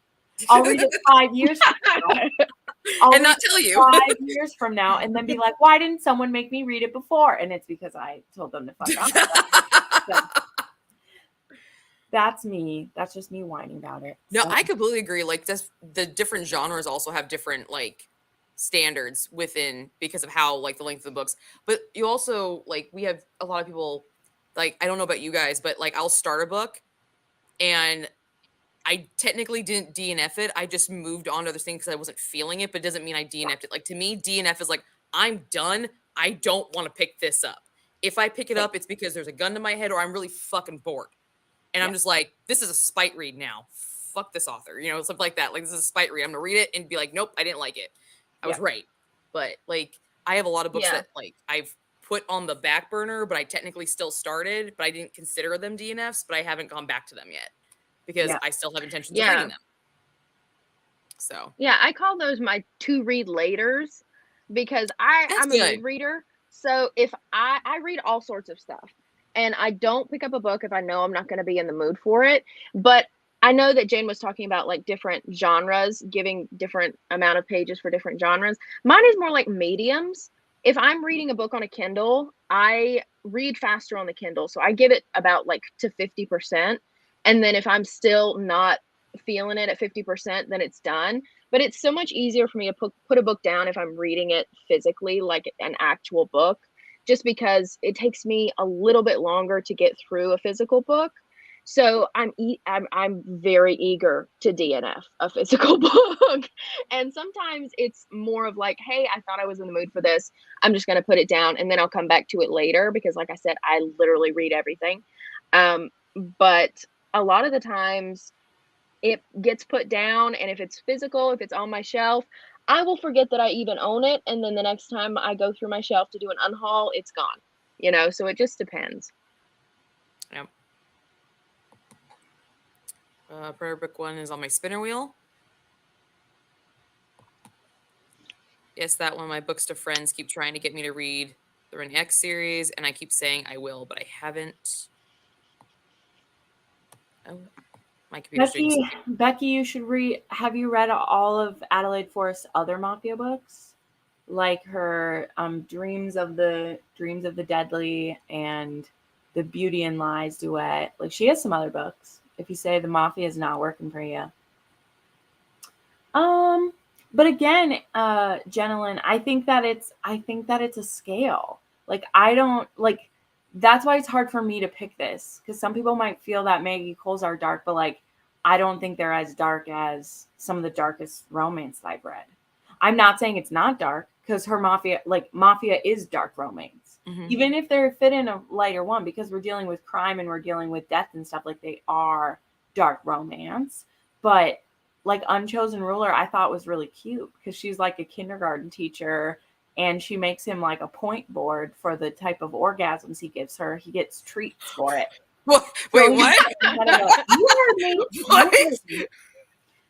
I'll read it 5 years from now. And not tell you. 5 years from now and then be like, why didn't someone make me read it before? And it's because I told them to fuck off. So, that's me. That's just me whining about it. No, So. I completely agree. Like, the different genres also have different, like, standards within because of how like the length of the books. But you also like we have a lot of people like I don't know about you guys, but like I'll start a book and I technically didn't DNF it. I just moved on to other things because I wasn't feeling it, but it doesn't mean I DNF'd it. Like to me, DNF is like I'm done. I don't want to pick this up. If I pick it up, it's because there's a gun to my head or I'm really fucking bored. And I'm just like, this is a spite read now. Fuck this author. You know, something like that. Like this is a spite read. I'm gonna read it and be like, nope, I didn't like it. I was right. But like I have a lot of books that like I've put on the back burner, but I technically still started, but I didn't consider them DNFs, but I haven't gone back to them yet because I still have intentions of reading them. So yeah, I call those my to read laters because I'm a mood reader. So if I read all sorts of stuff and I don't pick up a book if I know I'm not going to be in the mood for it, but I know that Jane was talking about like different genres, giving different amount of pages for different genres. Mine is more like mediums. If I'm reading a book on a Kindle, I read faster on the Kindle. So I give it about like to 50%. And then if I'm still not feeling it at 50%, then it's done. But it's so much easier for me to put a book down if I'm reading it physically, like an actual book, just because it takes me a little bit longer to get through a physical book. So I'm very eager to DNF a physical book. And sometimes it's more of like, hey, I thought I was in the mood for this. I'm just going to put it down and then I'll come back to it later because like I said, I literally read everything. But a lot of the times it gets put down, and if it's physical, if it's on my shelf, I will forget that I even own it. And then the next time I go through my shelf to do an unhaul, it's gone, you know? So it just depends. Yeah. Prayer book 1 is on my spinner wheel. Yes, that one. My books to friends keep trying to get me to read the Ren X series, and I keep saying I will, but I haven't. Oh, my computer's Becky, you should read. Have you read all of Adelaide Forrest's other Mafia books, like her Dreams of the Deadly and the Beauty and Lies duet? Like she has some other books. If you say the Mafia is not working for you, but again, Jenilyn, I think that it's a scale. Like I don't like. That's why it's hard for me to pick this because some people might feel that Maggie Cole's are dark, but like I don't think they're as dark as some of the darkest romance I've read. I'm not saying it's not dark because her Mafia is dark romance. Mm-hmm. Even if they're fit in a lighter one because we're dealing with crime and we're dealing with death and stuff, like they are dark romance. But like Unchosen Ruler, I thought was really cute because she's like a kindergarten teacher and she makes him like a point board for the type of orgasms he gives her. He gets treats for it. What? So Wait, what? You heard me. What? You heard me.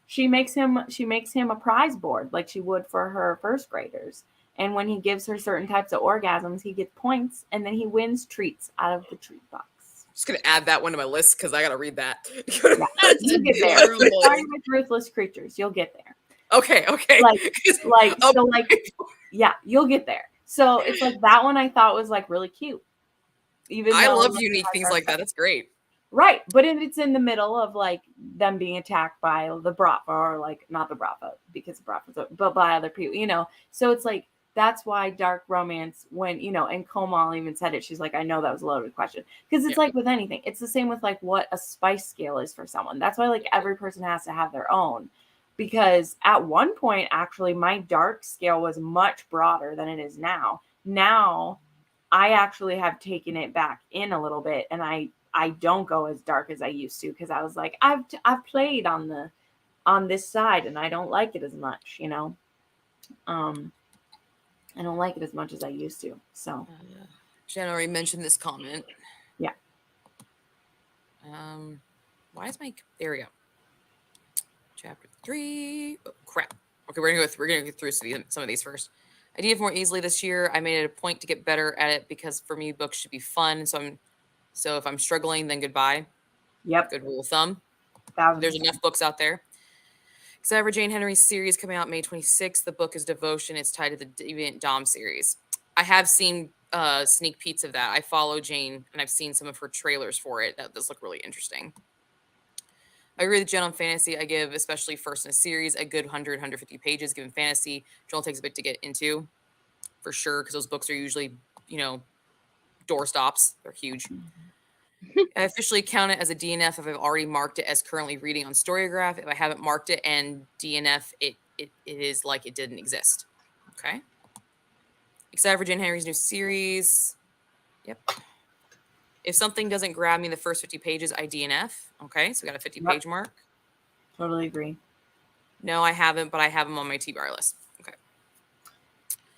She makes him a prize board like she would for her first graders. And when he gives her certain types of orgasms, he gets points and then he wins treats out of the treat box. Just gonna add that one to my list because I gotta read that. Yeah. That's You'll get there. adorable. Starting with Ruthless Creatures, you'll get there. Okay. Yeah, you'll get there. So it's like that one I thought was like really cute. Even I though, love like, unique things like that. That's great. Right, but it's in the middle of like them being attacked by the Bratva, or like not the Bratva because Bratva's, but by other people, you know. So it's like that's why dark romance, when you know, and Komal even said it. She's like, I know that was a loaded question because it's like with anything, it's the same with like what a spice scale is for someone. That's why like every person has to have their own. Because at one point, actually, my dark scale was much broader than it is now. Now, I actually have taken it back in a little bit, and I don't go as dark as I used to because I was like, I've played on this side, and I don't like it as much, you know. I don't like it as much as I used to. So, Jen already mentioned this comment. Yeah. Why is my there we go. Chapter 3. Oh, crap. Okay, we're gonna go through some of these first. I DNF more easily this year. I made it a point to get better at it because for me, books should be fun. So if I'm struggling, then goodbye. Yep. Good rule of thumb. 1,000%. There's enough books out there. Except for Jane Henry's series coming out May 26th. The book is Devotion. It's tied to the Deviant Dom series. I have seen sneak peeks of that. I follow Jane, and I've seen some of her trailers for it. That does look really interesting. I agree with Jen on fantasy. I give, especially first in a series, a good 100, 150 pages. Given fantasy, Joel takes a bit to get into, for sure, because those books are usually, you know, doorstops. They're huge. I officially count it as a DNF if I've already marked it as currently reading on Storygraph. If I haven't marked it and DNF, it is like it didn't exist. Okay. Excited for Jen Henry's new series. Yep. If something doesn't grab me in the first 50 pages, I DNF. Okay, so we got a 50-page mark. Totally agree. No, I haven't, but I have them on my TBR list. Okay.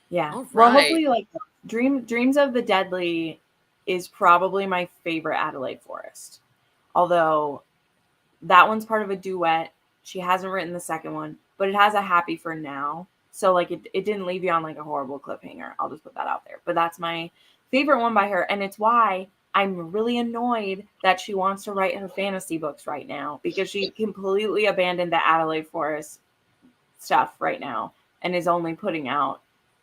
Yeah. All Well, right. hopefully, like Dreams of the Deadly is probably my favorite Adelaide Forrest. Although that one's part of a duet. She hasn't written the second one, but it has a happy for now. So like it didn't leave you on like a horrible cliffhanger. I'll just put that out there. But that's my favorite one by her. And it's why I'm really annoyed that she wants to write her fantasy books right now, because she completely abandoned the Adelaide Forrest stuff right now and is only putting out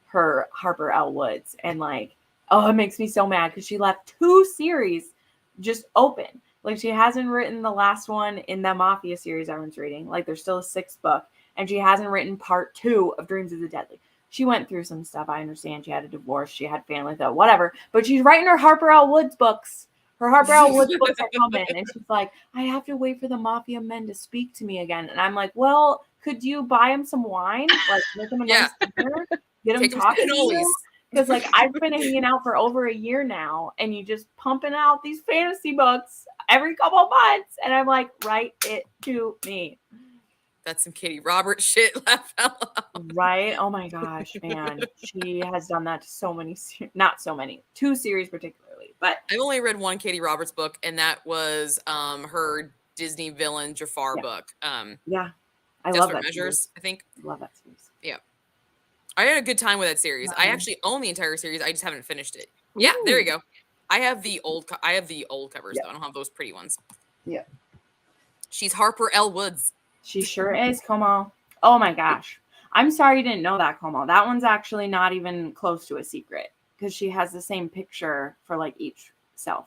her Harper L. Woods. And like, oh, it makes me so mad because she left 2 series just open. Like she hasn't written the last one in the Mafia series everyone's reading. Like there's still a 6th book, and she hasn't written part 2 of Dreams of the Deadly. She went through some stuff. I understand. She had a divorce. She had family, though, whatever. But she's writing her Harper L. Woods books. Her Harper L. Woods books are coming. And she's like, I have to wait for the Mafia men to speak to me again. And I'm like, well, could you buy him some wine? Like, make him a nice dinner? Get him talking to you? Because, like, I've been hanging out for over a year now, and you just pumping out these fantasy books every couple of months. And I'm like, write it to me. That's some Katie Roberts shit. Laugh out loud. Right? Oh my gosh, man. She has done that to so many, not so many, 2 series particularly. But I've only read one Katie Roberts book, and that was her Disney villain Jafar book. Yeah. I Desperate love that Measures, series. I think. Love that series. Yeah. I had a good time with that series. I actually own the entire series. I just haven't finished it. Yeah, there you go. I have the old covers though. I don't have those pretty ones. Yeah. She's Harper L. Woods. She sure is, Komal. Oh my gosh. I'm sorry you didn't know that, Komal. That one's actually not even close to a secret because she has the same picture for like each self.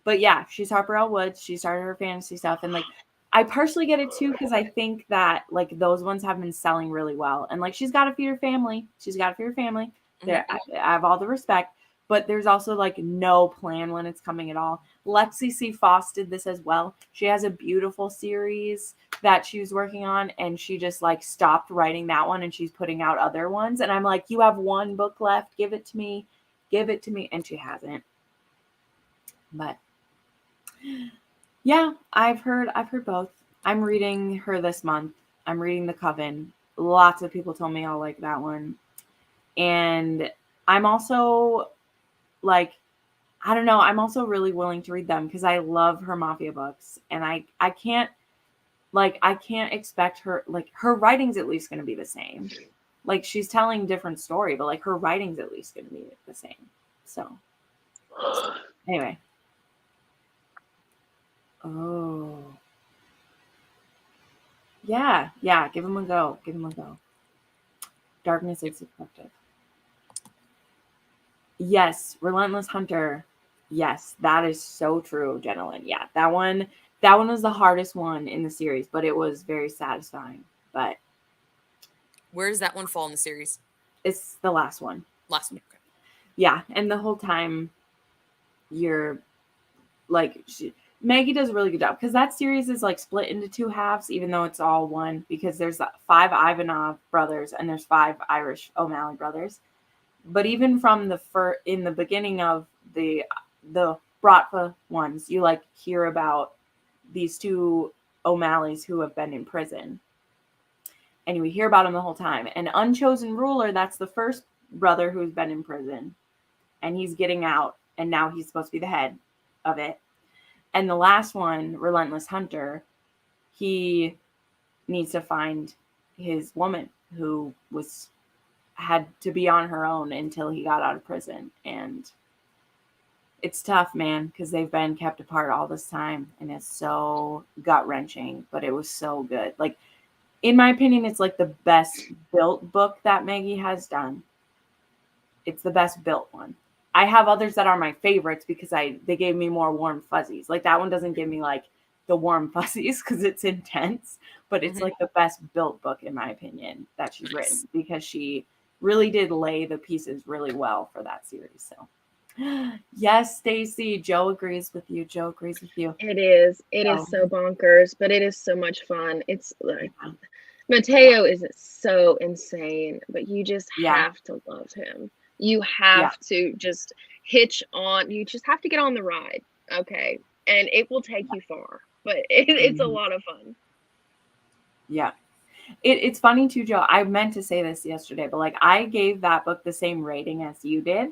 But yeah, she's Harper L. Woods. She started her fantasy stuff. And like, I partially get it too because I think that like those ones have been selling really well. And like, she's got to feed her family. Mm-hmm. I have all the respect. But there's also like no plan when it's coming at all. Lexi C. Foss did this as well. She has a beautiful series that she was working on, and she just like stopped writing that one, and she's putting out other ones. And I'm like, you have 1 book left. Give it to me. And she hasn't. But yeah, I've heard both. I'm reading her this month. I'm reading The Coven. Lots of people told me I'll like that one. And I'm also like, I don't know, I'm also really willing to read them because I love her Mafia books. And I can't expect her, like, her writing's at least going to be the same. Like, she's telling different story, but like her writing's at least going to be the same. So anyway. Oh. Yeah, give him a go. Darkness is effective. Yes, Relentless Hunter. Yes, that is so true, Jenilyn. Yeah, that one was the hardest one in the series, but it was very satisfying. But where does that one fall in the series? It's the last one. Last one. Okay. Yeah, and the whole time you're like, Maggie does a really good job because that series is like split into two halves, even though it's all one, because there's 5 Ivanov brothers and there's 5 Irish O'Malley brothers. But even from in the beginning of the Bratva ones, you like hear about these 2 O'Malleys who have been in prison. And we hear about them the whole time. And Unchosen Ruler, that's the first brother who's been in prison. And he's getting out. And now he's supposed to be the head of it. And the last one, Relentless Hunter, he needs to find his woman who had to be on her own until he got out of prison. And it's tough, man, because they've been kept apart all this time. And it's so gut-wrenching, but it was so good. Like, in my opinion, it's like the best built book that Maggie has done. It's the best built one. I have others that are my favorites because they gave me more warm fuzzies. Like, that one doesn't give me like the warm fuzzies because it's intense, but it's like the best built book in my opinion that she's written because she really did lay the pieces really well for that series. So yes, Stacy, Joe agrees with you. It is so bonkers, but it is so much fun. It's like Mateo is so insane, but you just have to love him. You have to just hitch on. You just have to get on the ride, okay? And it will take you far, but it's a lot of fun. Yeah. It's funny too, Joe. I meant to say this yesterday, but like I gave that book the same rating as you did.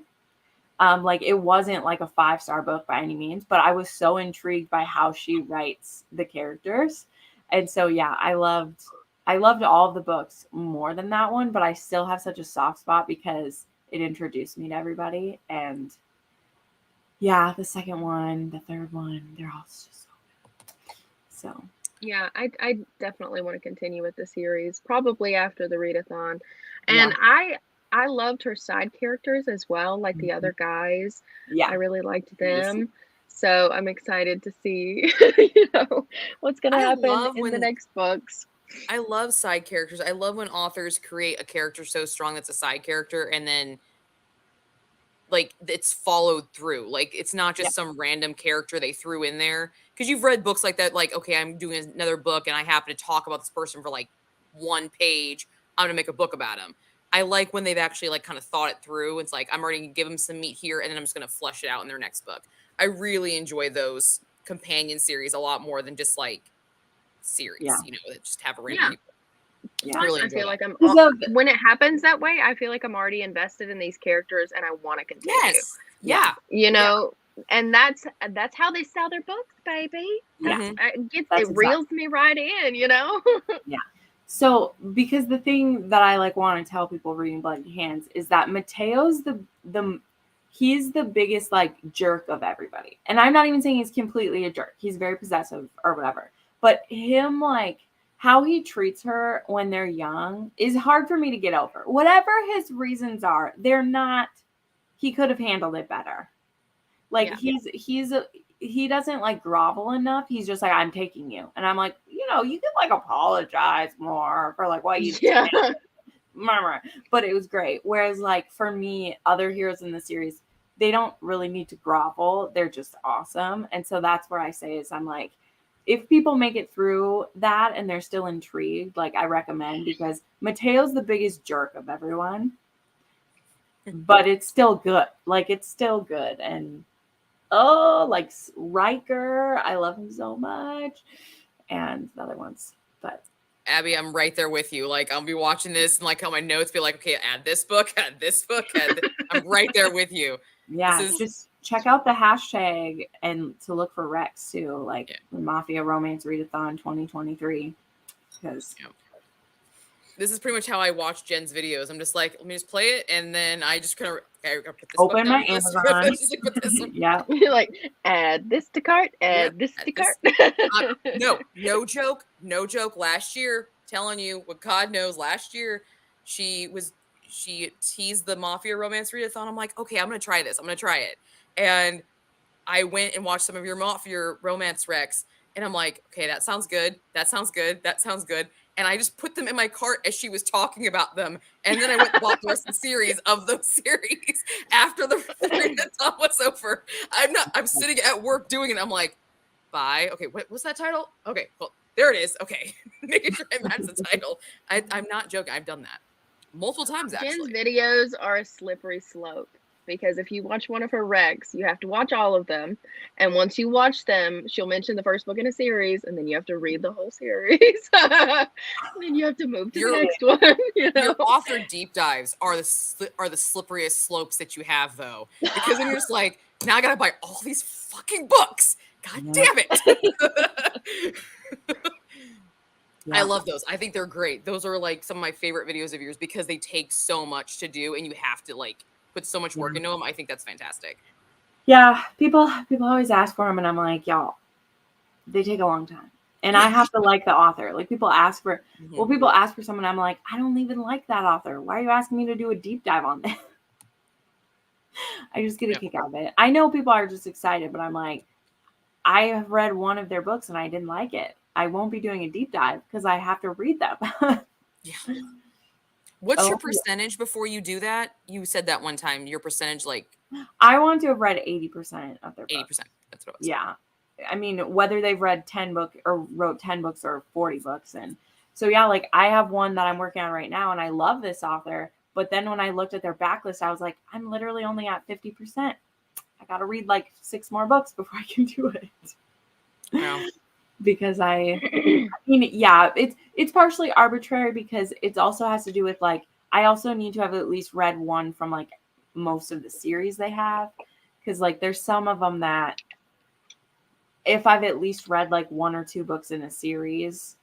Like it wasn't like a 5-star book by any means, but I was so intrigued by how she writes the characters. And so, yeah, I loved all of the books more than that one, but I still have such a soft spot because it introduced me to everybody. And yeah, the second one, the third one, they're all just so good. So yeah, I definitely want to continue with the series, probably after the readathon. And I loved her side characters as well, like the other guys. Yeah, I really liked them. So I'm excited to see, what's gonna happen in the next books. I love side characters. I love when authors create a character so strong that's a side character, and then like it's followed through. Like it's not just some random character they threw in there. Because you've read books like that, like, okay, I'm doing another book and I happen to talk about this person for like 1 page. I'm gonna make a book about him. I like when they've actually like kind of thought it through. It's like I'm already gonna give them some meat here, and then I'm just gonna flesh it out in their next book. I really enjoy those companion series a lot more than just like series, that just have a random people. Yeah. Really I feel like when it happens that way, I feel like I'm already invested in these characters and I want to continue. Yes. Yeah. And that's how they sell their books, baby. Yeah. It reels me right in, Yeah. So, because the thing that I like want to tell people reading Bloody Hands is that Mateo's he's the biggest like jerk of everybody. And I'm not even saying he's completely a jerk. He's very possessive or whatever. But him like how he treats her when they're young is hard for me to get over. Whatever his reasons are, they're not, he could have handled it better. Like he doesn't like grovel enough. He's just like, I'm taking you. And I'm like, you could like apologize more for like what you did. But it was great. Whereas like for me, other heroes in the series, they don't really need to grovel. They're just awesome. And so that's where I say is I'm like, if people make it through that and they're still intrigued, like I recommend, because Mateo's the biggest jerk of everyone, but it's still good. Like it's still good. And like Riker, I love him so much. And the other ones, but Abby, I'm right there with you. Like, I'll be watching this and like on my notes, be like, okay, add this book, add this book, I'm right there with you. Yeah, just check out the hashtag and to look for Rex too, like Mafia Romance Readathon 2023. Because this is pretty much how I watch Jen's videos. I'm just like, let me just play it, and then I just kind of put this open my Amazon. Yeah, you're like, add this to cart, add this to cart. No joke. Last year, telling you what God knows, last year she teased the Mafia Romance Readathon. I'm like, okay, I'm gonna try this. I'm gonna try it, and I went and watched some of your Mafia Romance Recs, and I'm like, okay, that sounds good. That sounds good. That sounds good. And I just put them in my cart as she was talking about them. And then I went and bought the rest of the series of those series after the Readathon was over. I'm sitting at work doing it. I'm like, bye. Okay, what's that title? Okay, well, there it is. Okay, making sure I match the title. I'm not joking. I've done that multiple times, actually. Jen's videos are a slippery slope. Because if you watch one of her recs, you have to watch all of them. And once you watch them, she'll mention the first book in a series, and then you have to read the whole series. And then you have to move to the next one. Your author deep dives are the slipperiest slopes that you have, though. Because then you're just like, now I gotta buy all these fucking books. God damn it. I love those. I think they're great. Those are like some of my favorite videos of yours because they take so much to do, and you have to like put so much work into them. I think that's fantastic. Yeah, people always ask for them, and I'm like, y'all, they take a long time, and I have to like the author. Like people ask for, people ask for someone, I'm like, I don't even like that author. Why are you asking me to do a deep dive on this? I just get a kick out of it. I know people are just excited, but I'm like, I have read one of their books and I didn't like it. I won't be doing a deep dive because I have to read them. What's your percentage before you do that? You said that one time. Your percentage, like I want to have read 80% of their books. 80%. That's what it was. Yeah, I mean, whether they've read 10 books or wrote 10 books or 40 books, and so like I have one that I'm working on right now, and I love this author. But then when I looked at their backlist, I was like, I'm literally only at 50%. I got to read like 6 more books before I can do it. Wow. Because I mean, it's partially arbitrary because it also has to do with like, I also need to have at least read one from like most of the series they have. Cause like, there's some of them that if I've at least read like 1 or 2 books in a series,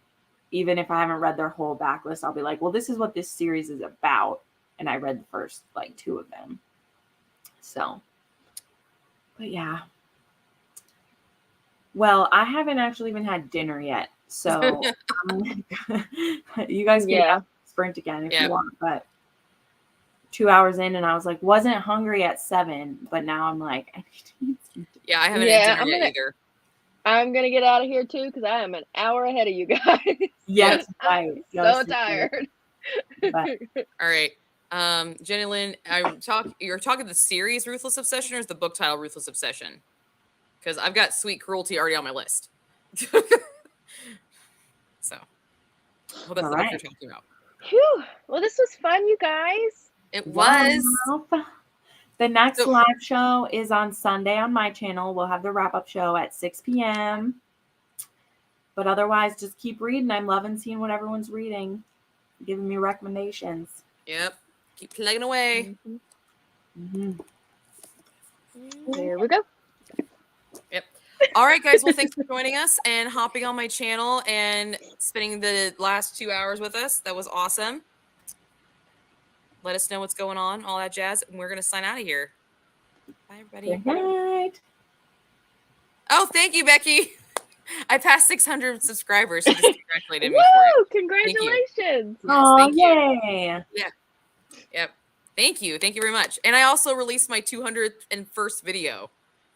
even if I haven't read their whole backlist, I'll be like, well, this is what this series is about. And I read the first like 2 of them. So, but yeah.Ll, I haven't actually even had dinner yet, so you guys can sprint again if you want. But 2 hours in, and I was like, wasn't hungry at 7, but now I'm like, I need to eat something. Yeah, I haven't had dinner yet either. I'm gonna get out of here too because I am an hour ahead of you guys. Yes, right. So tired. All right, Jenny Lynn, you're talking the series Ruthless Obsession, or is the book title Ruthless Obsession? Because I've got Sweet Cruelty already on my list. So, well, that's what you're talking about. Whew. Well, this was fun, you guys. It was. The next live show is on Sunday on my channel. We'll have the wrap-up show at 6 p.m. But otherwise, just keep reading. I'm loving seeing what everyone's reading, giving me recommendations. Yep. Keep plugging away. There we go. Yep. All right, guys. Well, thanks for joining us and hopping on my channel and spending the last 2 hours with us. That was awesome. Let us know what's going on, all that jazz, and we're going to sign out of here. Bye, everybody. Good night. Oh, thank you, Becky. I passed 600 subscribers. So just congratulated me for it. Congratulations. Oh, yay. Yeah. Yep. Thank you. Thank you very much. And I also released my 201st video.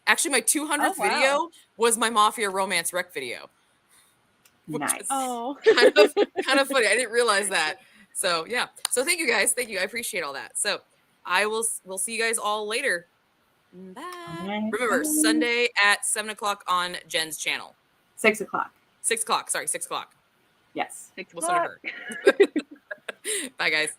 Actually, my 200th video was my Mafia Romance Rec video. Nice. Kind of funny. I didn't realize that. So, yeah. So, thank you, guys. Thank you. I appreciate all that. So, we'll see you guys all later. Bye. Right. Remember, Sunday at 7 o'clock on Jen's channel. 6 o'clock. 6 o'clock. Sorry, 6 o'clock. Yes. We'll send her. Bye, guys.